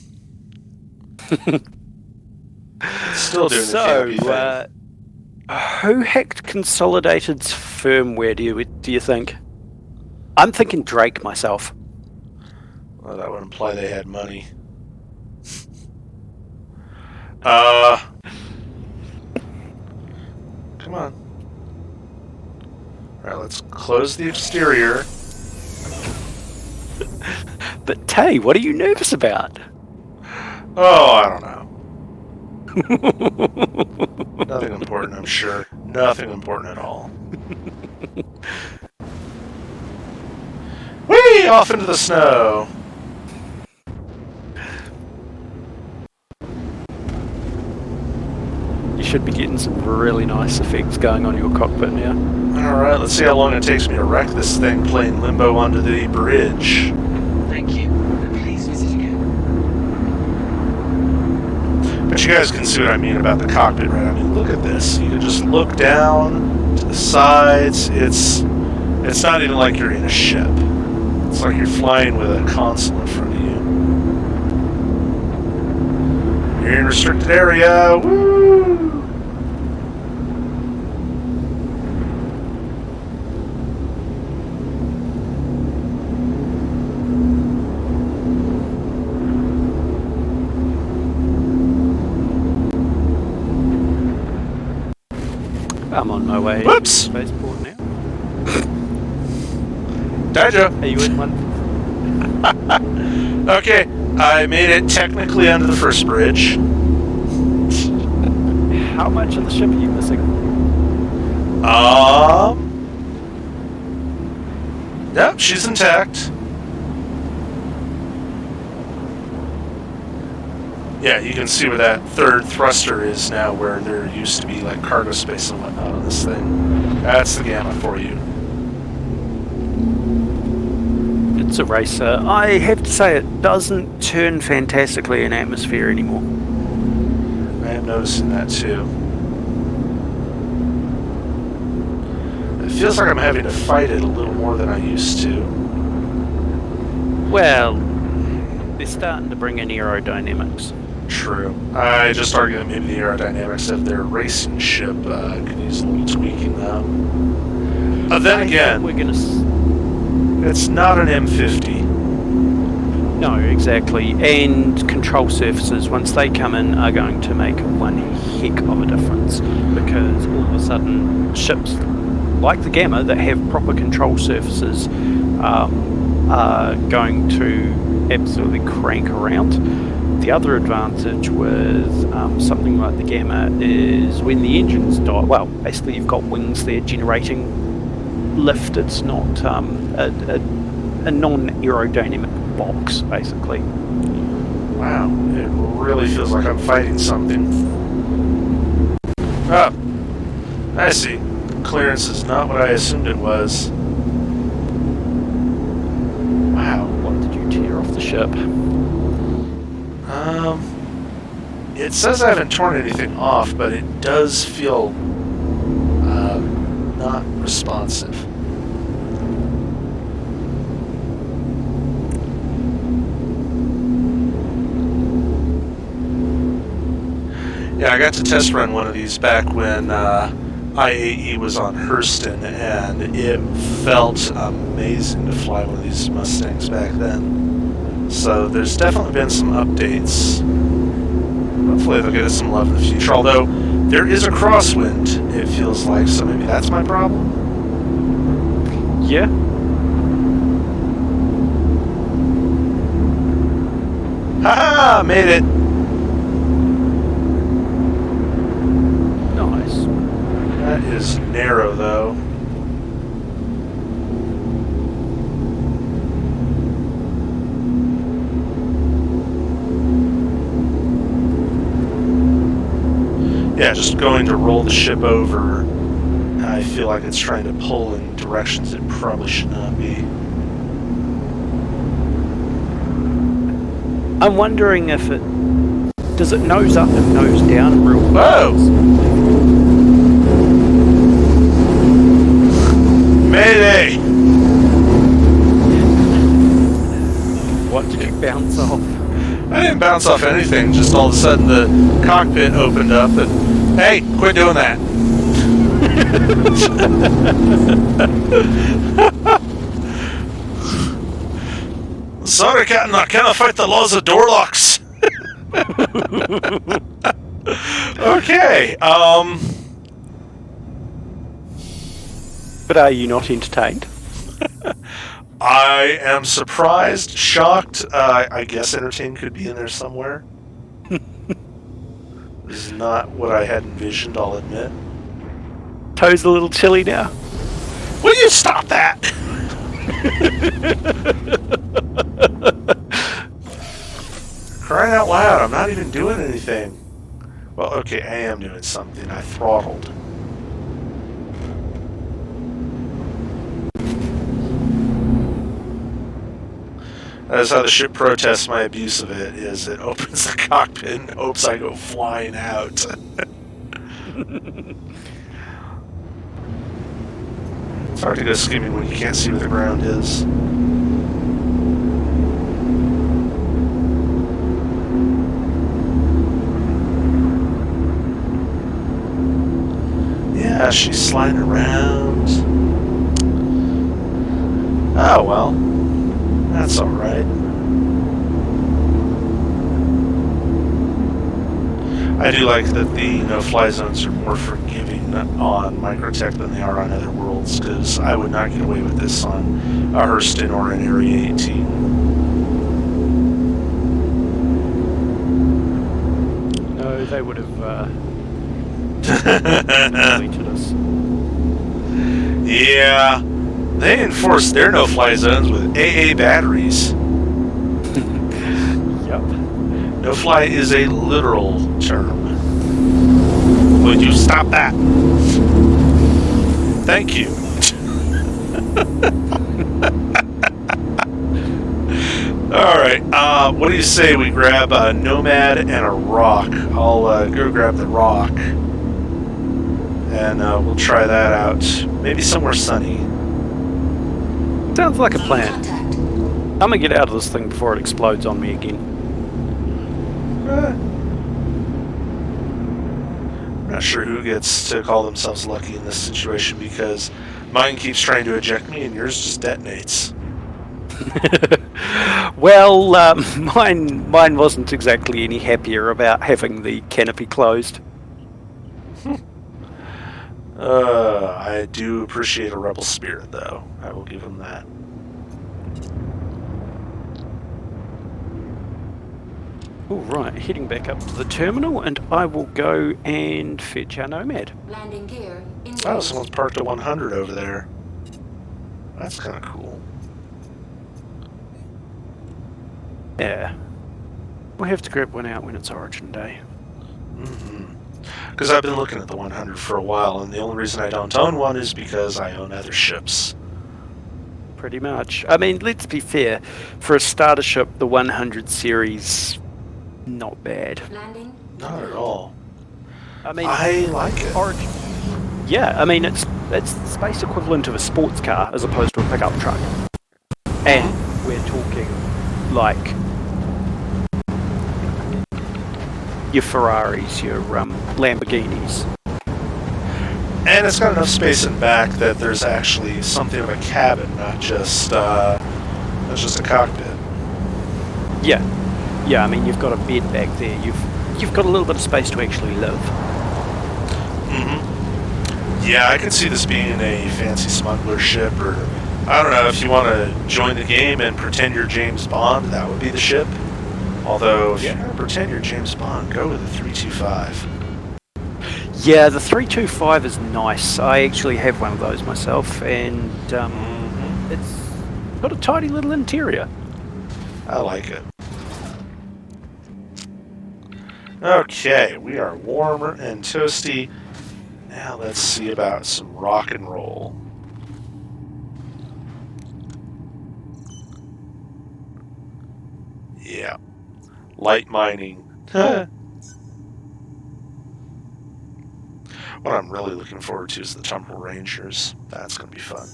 It's still doing the canopy thing. Who hacked Consolidated's firmware, do you think? I'm thinking Drake myself. Well, that would imply they had money. Come on. Alright, let's close the exterior. But Tay, what are you nervous about? Oh, I don't know. Nothing important, I'm sure. Nothing important at all. Whee! Off into the snow. should be getting some really nice effects going on your cockpit now. Alright, let's see how long it takes me to wreck this thing playing limbo onto the bridge. Thank you. Please visit again. But you guys can see what I mean about the cockpit, right? I mean, look at this. You can just look down to the sides. It's not even like you're in a ship. It's like you're flying with a console in front of you. You're in restricted area. Woo! I'm on my way. Whoops! Spaceport now. Dajo. Are you in one? Okay, I made it technically under the first bridge. How much of the ship are you missing? Yep, she's intact. Yeah, you can see where that third thruster is now, where there used to be like cargo space and whatnot on this thing. That's the gamma for you. It's a racer. I have to say it doesn't turn fantastically in atmosphere anymore. I am noticing that too. It feels like I'm having to fight it a little more than I used to. Well, they're starting to bring in aerodynamics. True. I just argued that maybe the aerodynamics of their racing ship could use a little tweaking though. Then again, we're gonna. It's not an M50. No, exactly. And control surfaces, once they come in, are going to make one heck of a difference, because all of a sudden ships like the Gamma that have proper control surfaces are going to absolutely crank around. The other advantage with something like the Gamma is when the engines die, well, basically you've got wings there generating lift. It's not a non-aerodynamic box, basically. Wow, it really feels like I'm fighting something. Oh, I see. Clearance is not what I assumed it was. Wow. What did you tear off the ship? It says I haven't torn anything off, but it does feel not responsive. Yeah, I got to test run one of these back when IAE was on Hurston, and it felt amazing to fly one of these Mustangs back then. So there's definitely been some updates. Hopefully they'll get us some love in the future, although there is a crosswind, it feels like, so maybe that's my problem? Yeah. Haha! Made it! Nice. That is narrow, though. Yeah, just going to roll the ship over, I feel like it's trying to pull in directions it probably should not be. I'm wondering if it... Does it nose up and nose down real Whoa! Mayday! What did you bounce off? I didn't bounce off anything, just all of a sudden the cockpit opened up and, hey, quit doing that. Sorry, Captain, I cannot fight the laws of door locks. Okay, But are you not entertained? I am surprised, shocked, I guess entertained could be in there somewhere. This is not what I had envisioned, I'll admit. Toe's a little chilly now. Will you stop that? Crying out loud, I'm not even doing anything. Well, okay, I am doing something. I throttled. That's how the ship protests my abuse of it, is it opens the cockpit and hopes I go flying out. It's hard to go skimming when you can't see where the ground is. Yeah, she's sliding around. Oh well, that's alright. I do like that the no-fly zones are more forgiving on MicroTech than they are on other worlds, because I would not get away with this on a Hurston or an Area 18. No, they would have deleted us. Yeah, they enforce their no-fly zones with AA batteries. Yep. No-fly is a literal term. Would you stop that? Thank you. Alright, what do you say we grab a Nomad and a rock? I'll go grab the rock. And we'll try that out. Maybe somewhere sunny. Sounds like a plan. I'm gonna get out of this thing before it explodes on me again. I'm not sure who gets to call themselves lucky in this situation, because mine keeps trying to eject me and yours just detonates. Well, mine wasn't exactly any happier about having the canopy closed. I do appreciate a rebel spirit, though. I will give him that. Alright, heading back up to the terminal, and I will go and fetch our Nomad. Landing gear engaged. Oh, someone's parked a 100 over there. That's kind of cool. Yeah. We'll have to grab one out when it's Origin Day. Because I've been looking at the 100 for a while, and the only reason I don't own one is because I own other ships. Pretty much. I mean, let's be fair. For a starter ship, the 100 series, not bad. Landing. Not at all. I mean, I like it. Origin. Yeah, I mean, it's the space equivalent of a sports car as opposed to a pickup truck. And we're talking like your Ferraris, your Lamborghinis. And it's got enough space in back that there's actually something of a cabin, not just a cockpit. Yeah, I mean, you've got a bed back there. You've got a little bit of space to actually live. Yeah, I could see this being a fancy smuggler ship, or I don't know, if you want to join the game and pretend you're James Bond, that would be the ship. Although, if you're going to pretend you're James Bond, go with the 325. Yeah, the 325 is nice. I actually have one of those myself, and it's got a tidy little interior. I like it. Okay, we are warmer and toasty. Now let's see about some rock and roll. Yeah. Light mining. What I'm really looking forward to is the Temple Rangers. That's going to be fun.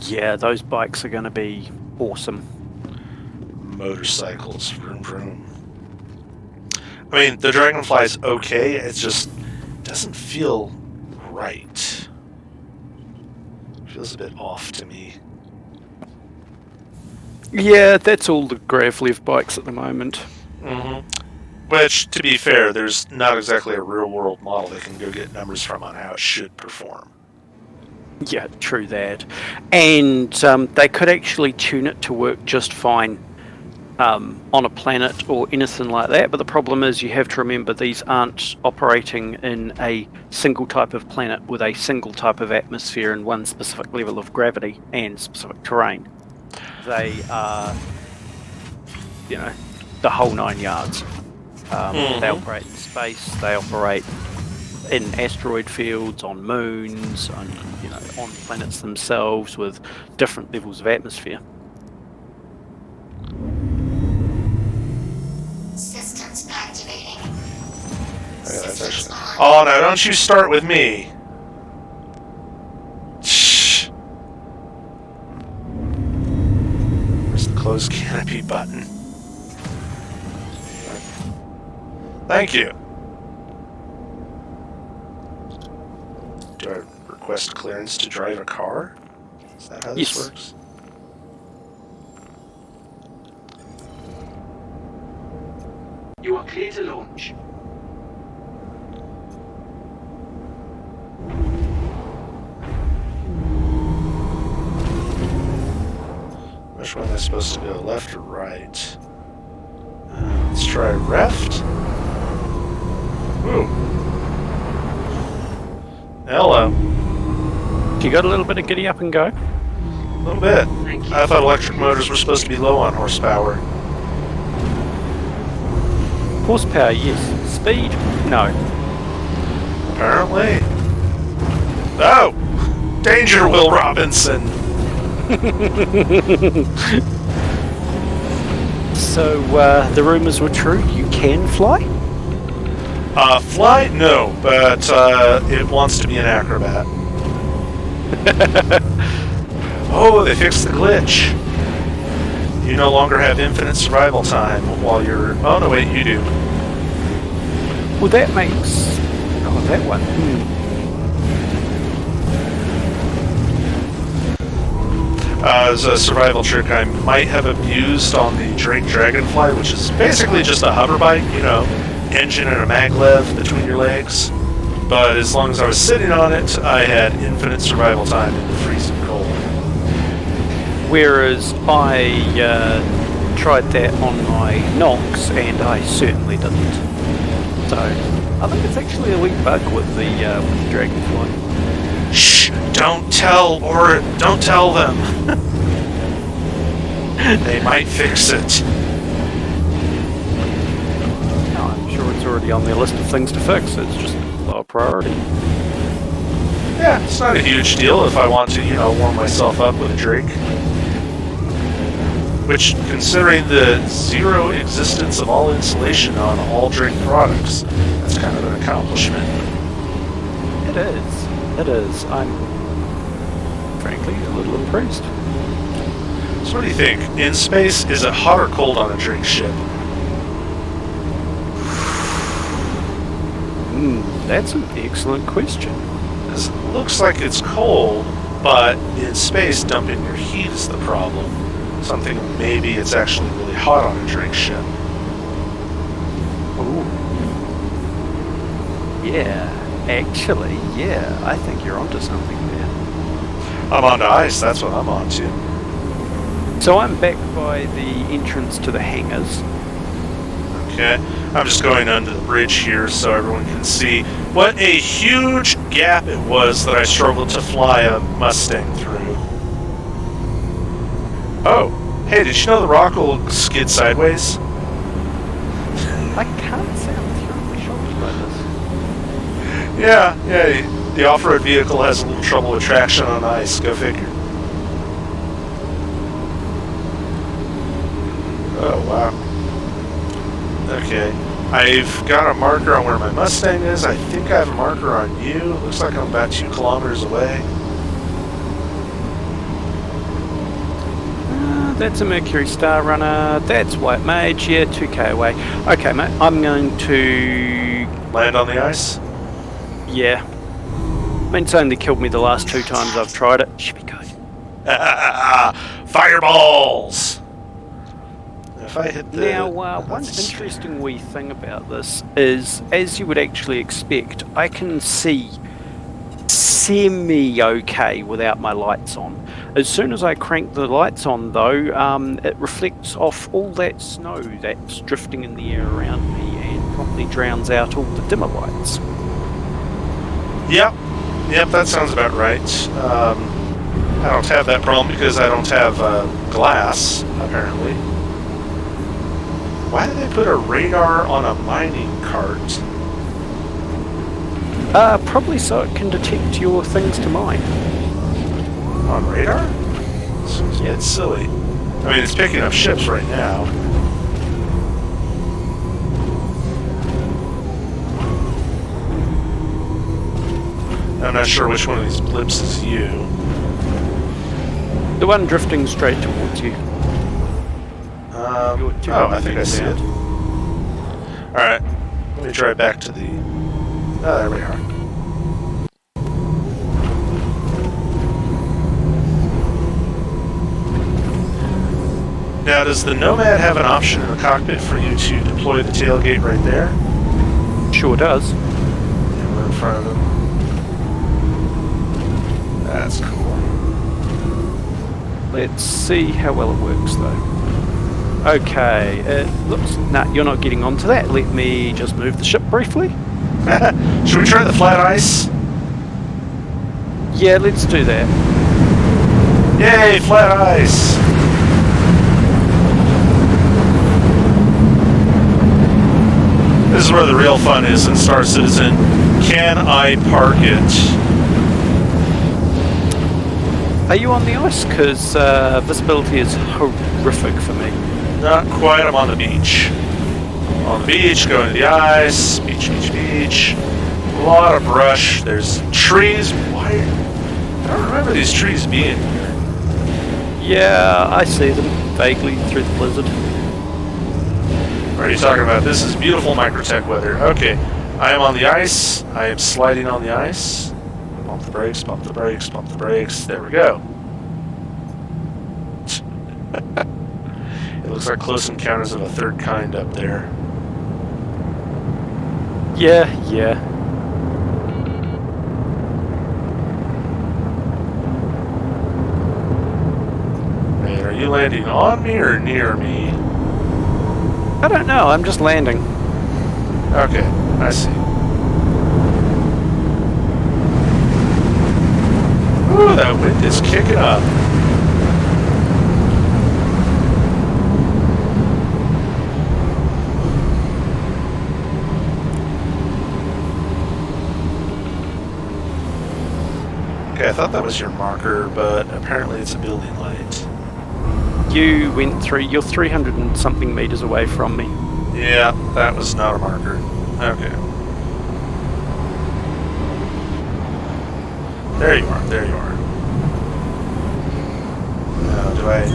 Yeah, those bikes are going to be awesome. Motorcycles. Vroom vroom. I mean, the Dragonfly's okay, it just doesn't feel right. Feels a bit off to me. Yeah, that's all the Gravlev bikes at the moment. Which, to be fair, there's not exactly a real-world model they can go get numbers from on how it should perform. Yeah, true that. And they could actually tune it to work just fine on a planet or anything like that, but the problem is you have to remember these aren't operating in a single type of planet with a single type of atmosphere and one specific level of gravity and specific terrain. They are, the whole 9 yards. They operate in space. They operate in asteroid fields, on moons, on on planets themselves with different levels of atmosphere. Systems activating. Okay, that's actually... Oh no, don't you start with me! Shh. Where's the close canopy button? Thank you. Do I request clearance to drive a car? Is that how this Yes. works? You are clear to launch. Which one am I supposed to go, left or right? Let's try left. Ooh. Hello. You got a little bit of giddy up and go? A little bit. Thank you. I thought electric motors were supposed to be low on horsepower. Horsepower, yes. Speed, no. Apparently. Oh! Danger, Will Robinson! So, the rumors were true? You can fly? Fly? No, but it wants to be an acrobat. Oh, they fixed the glitch. You no longer have infinite survival time while you're... Oh, no, wait, you do. Well, that makes... Oh, that one. As a survival trick I might have abused on the Drake Dragonfly, which is basically just a hover bike, engine and a maglev between your legs. But as long as I was sitting on it, I had infinite survival time in the freezing cold. Whereas I tried that on my Nyx, and I certainly didn't. So, I think it's actually a weak bug with the Dragonfly. Shh! Don't tell them! They might fix it. No, I'm sure it's already on their list of things to fix. It's just lower priority. Yeah, it's not a huge deal if I want to, warm myself up with a drink. Which, considering the zero existence of all insulation on all drink products, that's kind of an accomplishment. It is. It is. I'm, frankly, a little impressed. So what do you think? In space, is it hot or cold on a drink ship? That's an excellent question. It looks like it's cold, but in space, dumping your heat is the problem. So I'm thinking maybe it's actually really hot on a drink ship. Ooh. Yeah. Actually, yeah, I think you're onto something there. I'm onto ice, that's what I'm onto. So I'm back by the entrance to the hangars. Okay, I'm just going under the bridge here so everyone can see what a huge gap it was that I struggled to fly a Mustang through. Oh, hey, did you know the rock will skid sideways? I can't say I'm terribly shocked by this. Yeah, the off-road vehicle has a little trouble with traction on ice, go figure. Oh, wow. Okay, I've got a marker on where my Mustang is. I think I have a marker on you. Looks like I'm about 2 kilometers away. That's a Mercury Star Runner. That's White Mage. Yeah, 2k away. Okay, mate, I'm going to... Land on the ice? Yeah. I mean, it's only killed me the last 2 times I've tried it. Should be good. Fireballs! If I hit the... Now, one interesting wee thing about this is, as you would actually expect, I can see semi-okay without my lights on. As soon as I crank the lights on, though, it reflects off all that snow that's drifting in the air around me and promptly drowns out all the dimmer lights. Yep, that sounds about right. I don't have that problem because I don't have glass, apparently. Why did they put a radar on a mining cart? Probably so it can detect your things to mine. On radar? It's silly. I mean, it's picking up ships right now. I'm not sure which one of these blips is you. The one drifting straight towards you. Oh, I think I see it. Alright, let me drive back to the... Oh, there we are. Now, does the Nomad have an option in the cockpit for you to deploy the tailgate right there? Sure does. Yeah, we're in front of him. That's cool. Let's see how well it works though. Okay, it looks... Nah, you're not getting onto that. Let me just move the ship briefly. Should we try the flat ice? Yeah, let's do that. Yay, flat ice! This is where the real fun is in Star Citizen. Can I park it? Are you on the ice? Because visibility is horrific for me. Not quite, I'm on the beach. On the beach, going to the ice, beach, beach, beach. A lot of brush, there's trees. Why? I don't remember these trees being here. Yeah, I see them vaguely through the blizzard. What are you talking about? This is beautiful MicroTech weather. Okay, I am on the ice. I am sliding on the ice. Pump the brakes, pump the brakes, pump the brakes. There we go. It looks like Close Encounters of a Third Kind up there. Yeah, yeah. Man, are you landing on me or near me? I don't know, I'm just landing. Okay, I see. Ooh, that wind is kicking up. Okay, I thought that was your marker, but apparently it's a building light. You went through, you're 300 and something meters away from me. Yeah, that was not a marker. Okay. There you are, there you are. Now, do I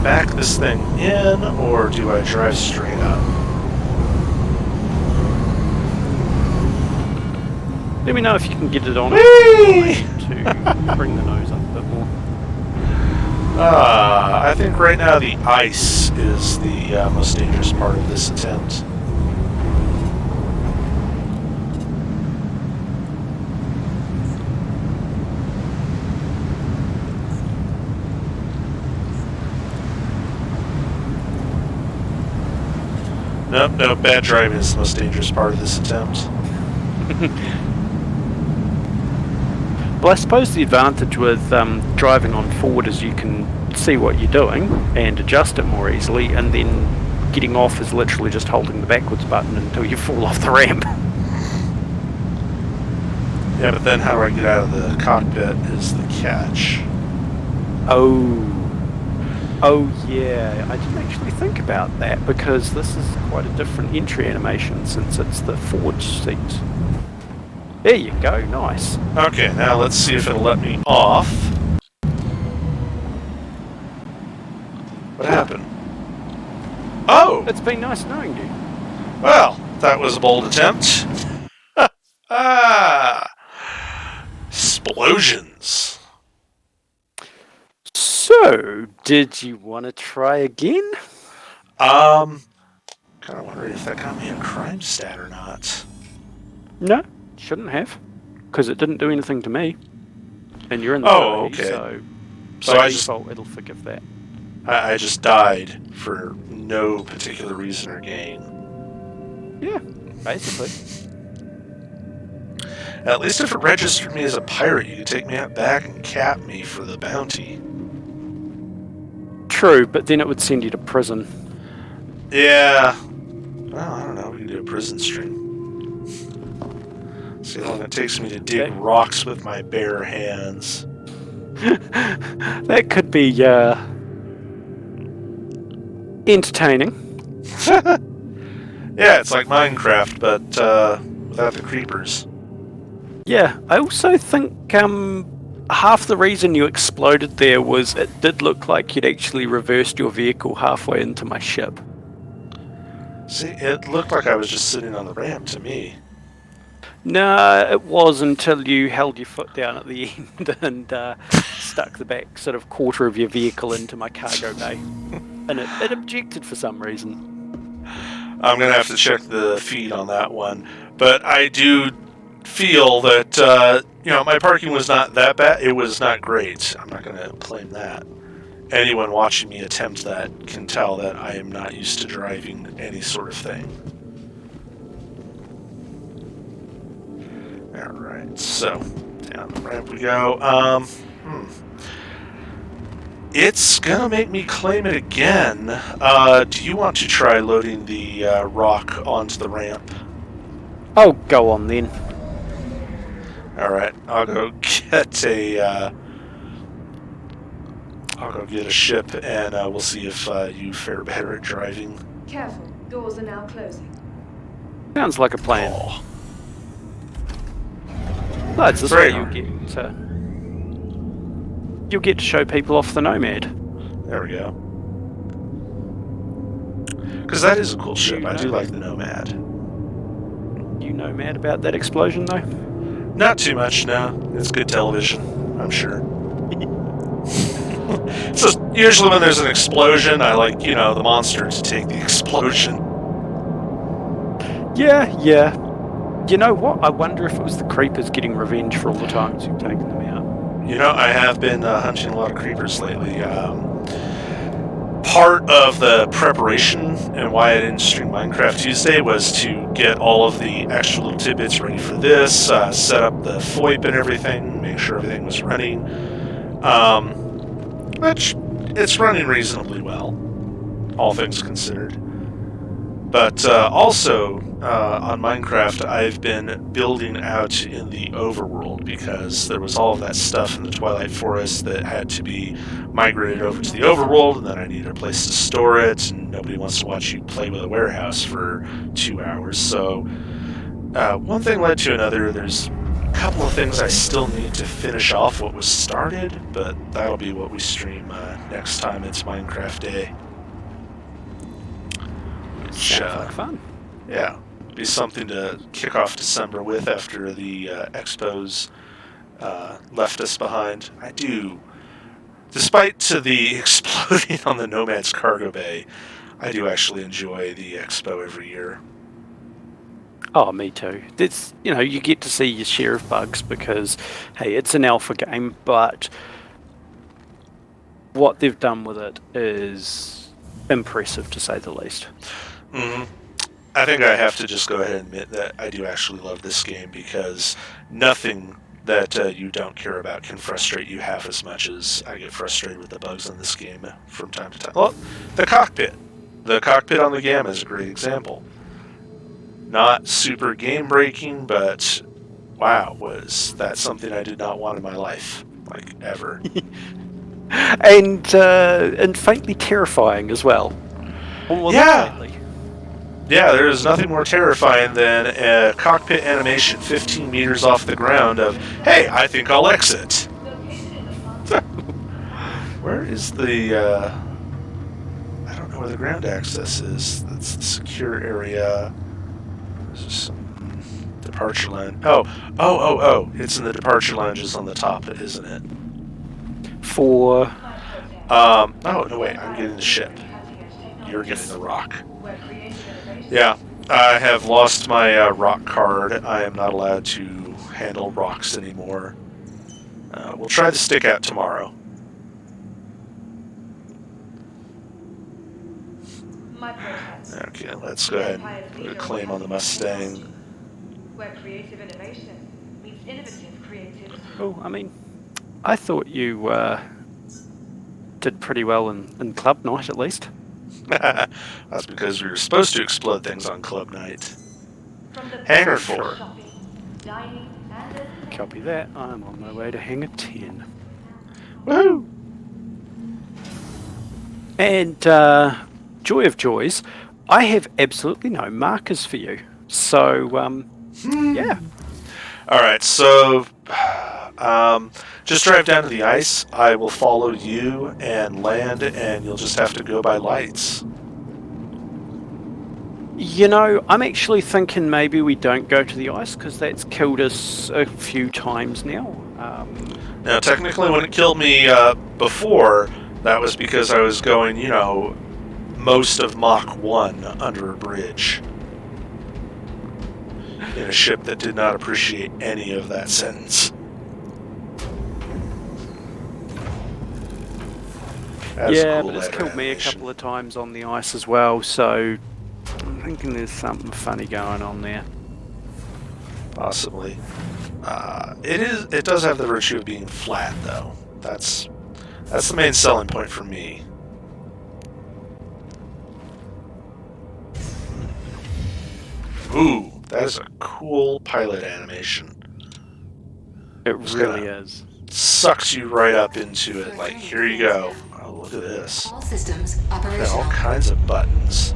back this thing in, or do I drive straight up? Let me know if you can get it on Whee! to bring the nose up a bit more. I think right now the ice is the most dangerous part of this attempt. Nope, nope, bad driving is the most dangerous part of this attempt. Well, I suppose the advantage with driving on forward is you can see what you're doing and adjust it more easily, and then getting off is literally just holding the backwards button until you fall off the ramp. Yeah, but then how do I get out of the cockpit is the catch. Oh yeah, I didn't actually think about that, because this is quite a different entry animation since it's the forward seats. There you go, nice. Okay, now let's see if it'll let me off. What happened? Oh! It's been nice knowing you. Well, that was a bold attempt. Explosions. So, did you want to try again? Kind of wondering if that got me a crime stat or not. No, shouldn't have, because it didn't do anything to me. And you're in the Oh, party, okay. so So by I just default it'll forgive that. I just died for no particular reason or gain. Yeah, basically. At least if it registered me as a pirate, you could take me out back and cap me for the bounty. True, but then it would send you to prison. Yeah. Well, I don't know. We can do a prison stream. See how long it takes me to dig Okay. rocks with my bare hands. That could be entertaining. Yeah, it's like Minecraft, but without the creepers. Yeah, I also think half the reason you exploded there was it did look like you'd actually reversed your vehicle halfway into my ship. See, it looked like I was just sitting on the ramp to me. No, it was until you held your foot down at the end and stuck the back sort of quarter of your vehicle into my cargo bay. And it objected for some reason. I'm going to have to check the feed on that one. But I do feel that, my parking was not that bad. It was not great. I'm not going to claim that. Anyone watching me attempt that can tell that I am not used to driving any sort of thing. Alright, so down the ramp we go. It's gonna make me claim it again. Do you want to try loading the rock onto the ramp? Oh, go on then. Alright, I'll go get a ship, and we'll see if you fare better at driving. Careful, doors are now closing. Sounds like a plan. Oh, No, it's this Right. way you'll get to show people off the Nomad. there we go. Because that is a cool ship. I do like the Nomad. You know mad about that explosion though? Not too much, no. It's good television, I'm sure. So usually when there's an explosion, I like, the monster to take the explosion. Yeah. You know what? I wonder if it was the creepers getting revenge for all the times you've taken them out. I have been hunting a lot of creepers lately. Part of the preparation and why I didn't stream Minecraft Tuesday was to get all of the extra little tidbits ready for this, set up the FOIP and everything, make sure everything was running. Which it's running reasonably well, all things considered. But also, on Minecraft, I've been building out in the overworld because there was all of that stuff in the Twilight Forest that had to be migrated over to the overworld, and then I needed a place to store it, and nobody wants to watch you play with a warehouse for 2 hours. So one thing led to another. There's a couple of things I still need to finish off what was started, but that'll be what we stream next time it's Minecraft Day. Sounds like fun. Yeah, be something to kick off December with after the expos left us behind. I do, despite to the exploding on the Nomad's cargo bay, I do actually enjoy the expo every year. Oh, me too. It's you get to see your share of bugs because, hey, it's an alpha game, but what they've done with it is impressive to say the least. Mm-hmm. I think I have to just go ahead and admit that I do actually love this game because nothing that you don't care about can frustrate you half as much as I get frustrated with the bugs in this game from time to time. Well, the cockpit. The cockpit on the Gamma is a great example. Not super game-breaking, but wow, was that something I did not want in my life, like, ever. And faintly terrifying as well. Well, yeah. Yeah, there is nothing more terrifying than a cockpit animation 15 meters off the ground of, hey, I think I'll exit. Where is the, I don't know where the ground access is. That's the secure area. There's some departure line. Oh, it's in the departure lounges on the top, isn't it? For... oh, no, wait, I'm getting the ship. You're getting the rock. Yeah, I have lost my rock card. I am not allowed to handle rocks anymore. We'll try the stick out tomorrow. Okay, let's go ahead and put a claim on the Mustang. Where creative innovation meets innovative creativity. Oh, I mean, I thought you did pretty well in club night at least. That's because we were supposed to explode things on club night. From the Hangar best 4. shopping, dining, and entertainment. Copy that. I'm on my way to Hangar 10. Woohoo! And joy of joys, I have absolutely no markers for you. So, yeah. Alright, so just drive down to the ice. I will follow you and land, and you'll just have to go by lights. You know, I'm actually thinking maybe we don't go to the ice because that's killed us a few times now. Now, technically, when it killed me before, that was because I was going, you know, most of Mach 1 under a bridge. In a ship that did not appreciate any of that sentence. Yeah, but it's killed me a couple of times on the ice as well, so I'm thinking there's something funny going on there. Possibly. It does have the virtue of being flat, though. That's the main selling point for me. Ooh, that is a cool pilot animation. It really is. Sucks you right up into it. Like, here you go. Oh, look at this. All systems Got operational. all kinds of buttons.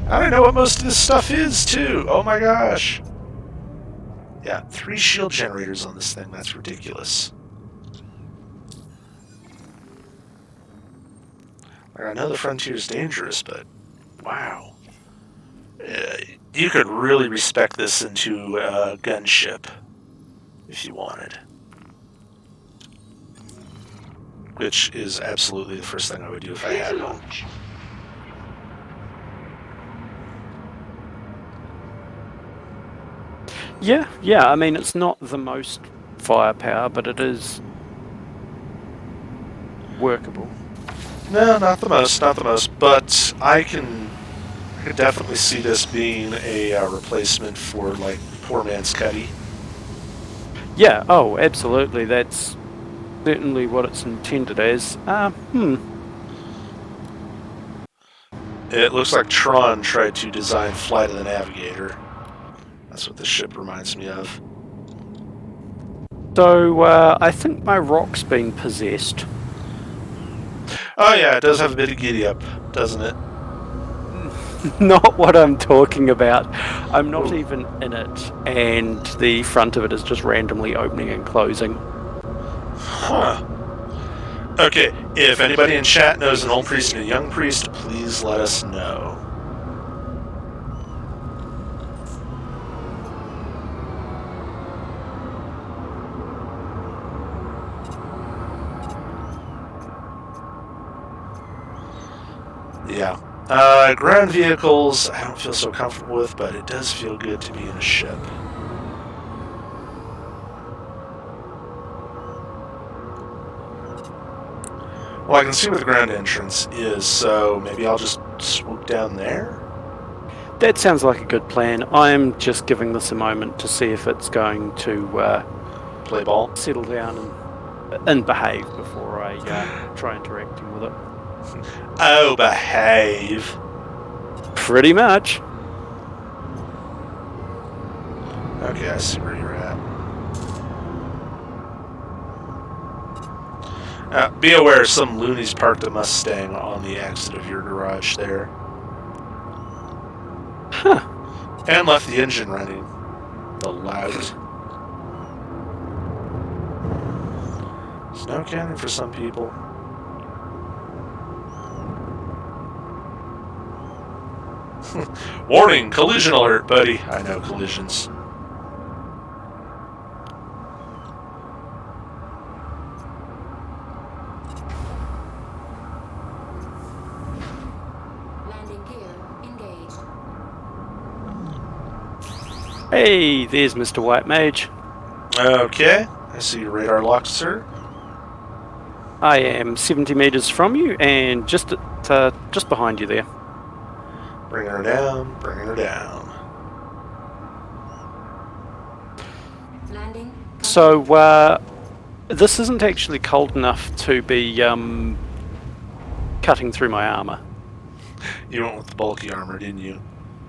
I don't know what most of this stuff is, too. Oh my gosh. Yeah, 3 shield generators on this thing. That's ridiculous. Like, I know the frontier is dangerous, but wow. You could really respec this into a gunship if you wanted. Which is absolutely the first thing I would do if I Clear had to one. launch. Yeah, I mean, it's not the most firepower, but it is workable. No, not the most, but I could definitely see this being a replacement for, like, poor man's Cuddy. Yeah, oh, absolutely. That's certainly what it's intended as. It looks like Tron tried to design Flight of the Navigator. That's what this ship reminds me of. So, I think my rock's been possessed. Oh yeah, it does have a bit of giddy up, doesn't it? Not what I'm talking about. I'm not even in it, and the front of it is just randomly opening and closing. Huh. Okay, if anybody in chat knows an old priest and a young priest, please let us know. Yeah. Ground vehicles, I don't feel so comfortable with, but it does feel good to be in a ship. Well, I can see where the ground entrance is, so maybe I'll just swoop down there? That sounds like a good plan. I'm just giving this a moment to see if it's going to Play ball? settle down and behave before I try interacting with it. Oh, behave. Pretty much. Okay, I see where you're at. Be aware, some loonies parked a Mustang on the exit of your garage there. Huh. And left the engine running. The lout. Snow cannon for some people. Warning, collision alert, buddy. I know collisions. Landing gear engaged. Hey, there's Mr. White Mage. Okay, I see your radar locked, sir. I am 70 meters from you and just behind you there. Bringing her down, bringing her down. Landing. So, this isn't actually cold enough to be cutting through my armor. You went with the bulky armor, didn't you?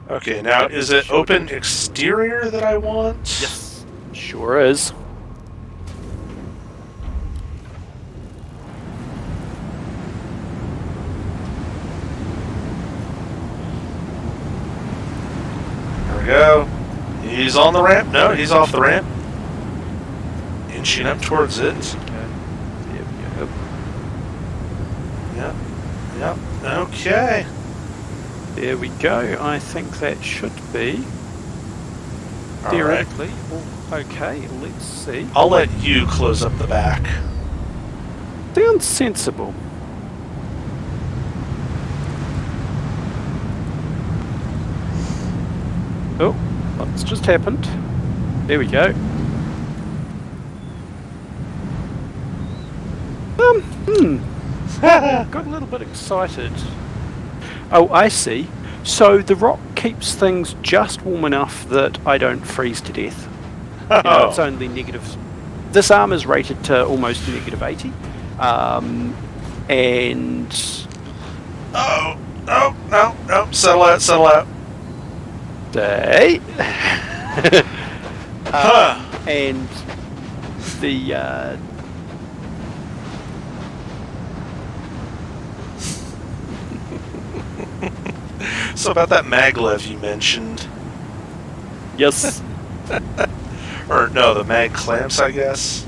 Okay, now is it open exterior that I want? Yes, sure is. There we go. He's on the ramp. No, he's off the ramp. Inching up towards it. Yep. Yep. Okay. There we go. I think that should be All theoretically. right. Okay, let's see. I'll let you close up the back. Sounds sensible. Oh, what's just happened? There we go. Got a little bit excited. Oh, I see. So the rock keeps things just warm enough that I don't freeze to death. You know, it's only negative. This armor's rated to almost negative 80. And Oh, no. Settle out. day. Huh. And the So about that maglev you mentioned. yes, Or no, the mag clamps, I guess.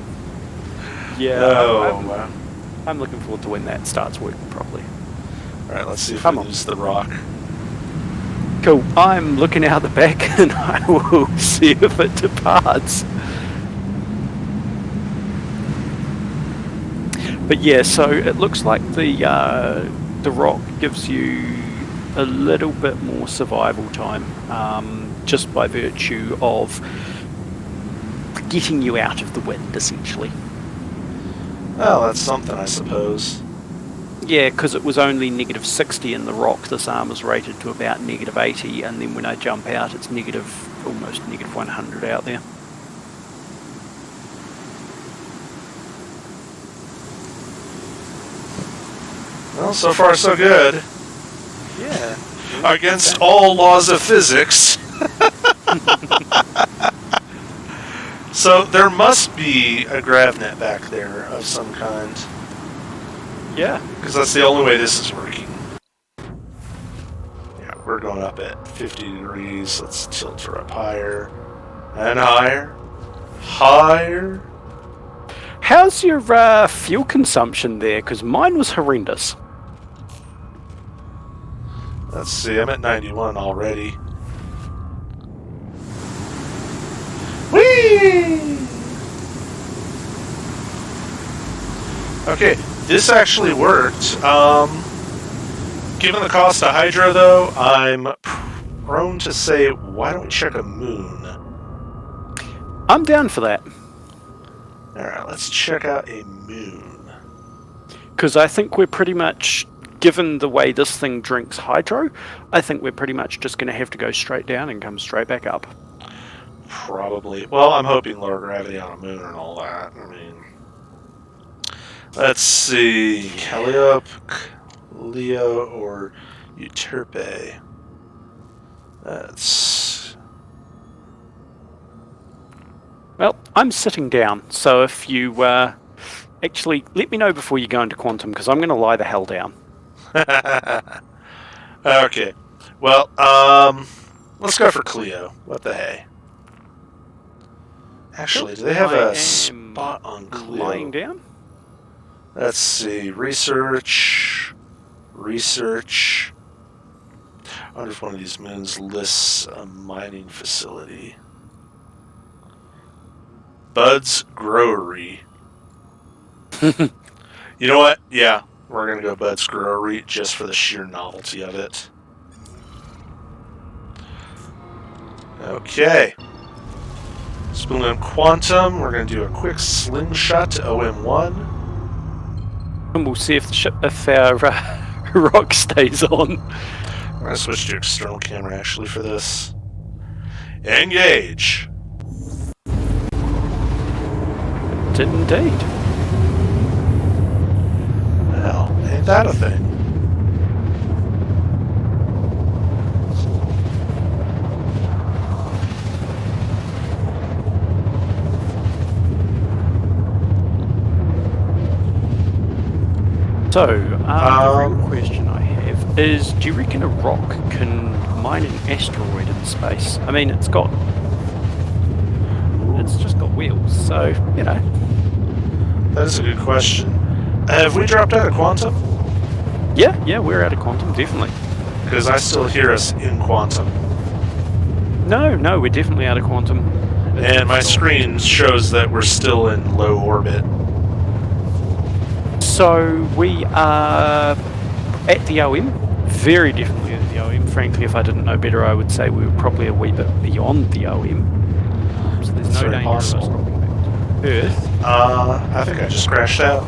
yeah. Oh, wow. I'm looking forward to when that starts working properly. Alright, let's see if Come we on. lose the rock. Cool. I'm looking out the back and I will see if it departs. But yeah, so it looks like the rock gives you a little bit more survival time, just by virtue of getting you out of the wind, essentially. Oh, that's something, I suppose. Yeah, because it was only negative 60 in the rock. This armor's rated to about negative 80, and then when I jump out, it's almost negative 100 out there. Well, so far so good. Yeah. Against all laws of physics. So there must be a gravnet back there of some kind. Yeah. Because that's the only way this is working. Yeah, we're going up at 50 degrees. Let's tilt her up higher. And higher. Higher. How's your fuel consumption there? Because mine was horrendous. Let's see, I'm at 91 already. Whee! Okay, this actually worked. Given the cost of Hydro, though, I'm prone to say, why don't we check a moon? I'm down for that. Alright, let's check out a moon. Because I think we're pretty much, given the way this thing drinks hydro, I think we're pretty much just going to have to go straight down and come straight back up. Probably. Well, I'm hoping lower gravity on a moon and all that. I mean, let's see. Calliope, Leo, or Euterpe. That's... Well, I'm sitting down, so if you actually let me know before you go into quantum, because I'm going to lie the hell down. Okay. Well, let's go for Cleo. What the hey? Actually, do they have a spot on Cleo? Lying down? Let's see. Research. I wonder if one of these moons lists a mining facility. Bud's Growery. You know what? Yeah, we're going to go Bud's Growery just for the sheer novelty of it. Okay. Spoon and Quantum. We're going to do a quick slingshot to OM1. And we'll see if our rock stays on. I'm going to switch to external camera actually for this. Engage. Did indeed. Well, ain't that a thing? So, the real question I have is, do you reckon a rock can mine an asteroid in space? I mean, it's just got wheels, so, you know. That is a good question. Have we dropped out of quantum? Yeah, we're out of quantum, definitely. Because I still hear us in quantum. No, we're definitely out of quantum. And my screen shows that we're still in low orbit. So we are at the OM, very definitely at the OM. Frankly, if I didn't know better, I would say we were probably a wee bit beyond the OM. So there's That's no very danger of us possible. dropping back to Earth. I think I just crashed out.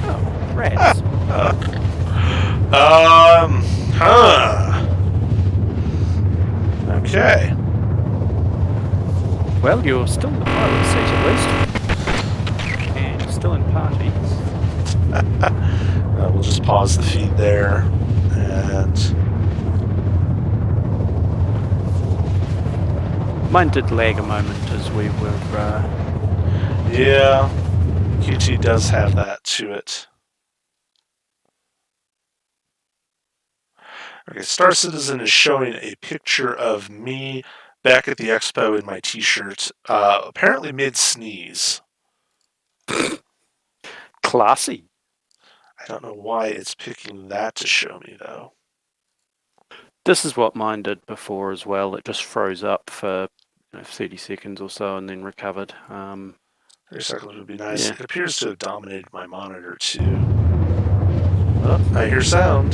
Oh, rats. Okay. Well, you're still in the pilot seat at least. And you're still in party. We'll just pause the feed there. And Mine did lag a moment as we were... yeah, QT does have that to it. Okay, Star Citizen is showing a picture of me back at the expo in my t-shirt, apparently mid-sneeze. classy. I don't know why it's picking that to show me, though. This is what mine did before as well. It just froze up for 30 seconds or so and then recovered. 30 seconds would be nice. Yeah. It appears to have dominated my monitor, too. Oh, I hear sound.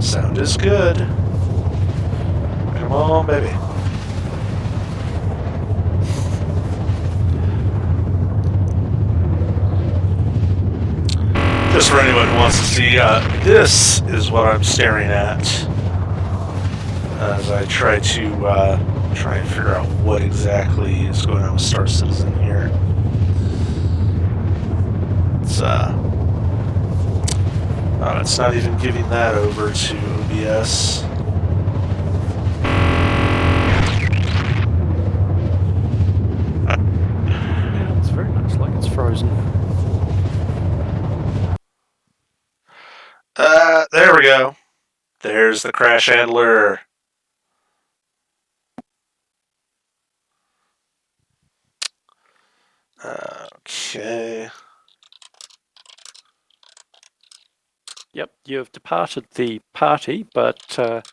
Sound is good. Come on, baby. Just for anyone who wants to see, this is what I'm staring at as I try to figure out what exactly is going on with Star Citizen here. It's not even giving that over to OBS. Yeah, it's very much like it's frozen. There we go. There's the crash handler. Okay. Yep, you've departed the party, but you're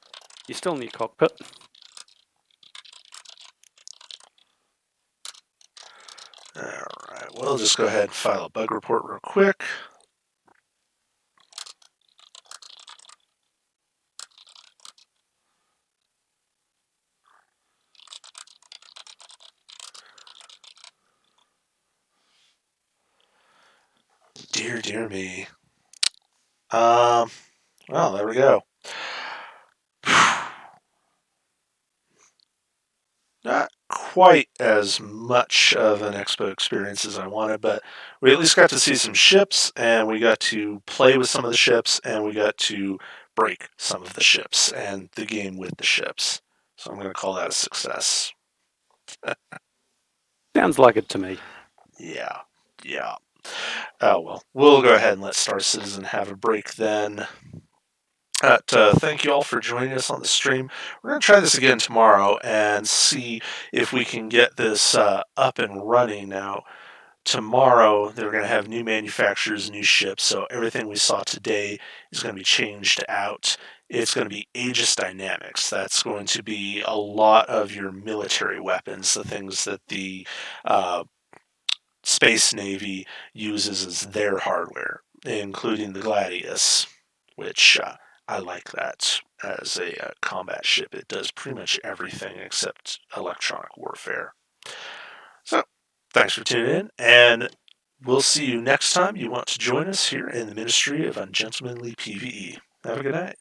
still in your cockpit. Alright, we'll just go ahead and file a bug report real quick. Dear me. Well, there we go. Not quite as much of an expo experience as I wanted, but we at least got to see some ships, and we got to play with some of the ships, and we got to break some of the ships, and the game with the ships. So I'm going to call that a success. Sounds like it to me. Yeah. Oh, well, we'll go ahead and let Star Citizen have a break then. Thank you all for joining us on the stream. We're going to try this again tomorrow and see if we can get this up and running. Now, tomorrow they're going to have new manufacturers, new ships, so everything we saw today is going to be changed out. It's going to be Aegis Dynamics. That's going to be a lot of your military weapons, the things that the Space Navy uses as their hardware, including the Gladius, which I like that as a combat ship. It does pretty much everything except electronic warfare. So, thanks for tuning in, and we'll see you next time you want to join us here in the Ministry of Ungentlemanly PvE. Have a good night.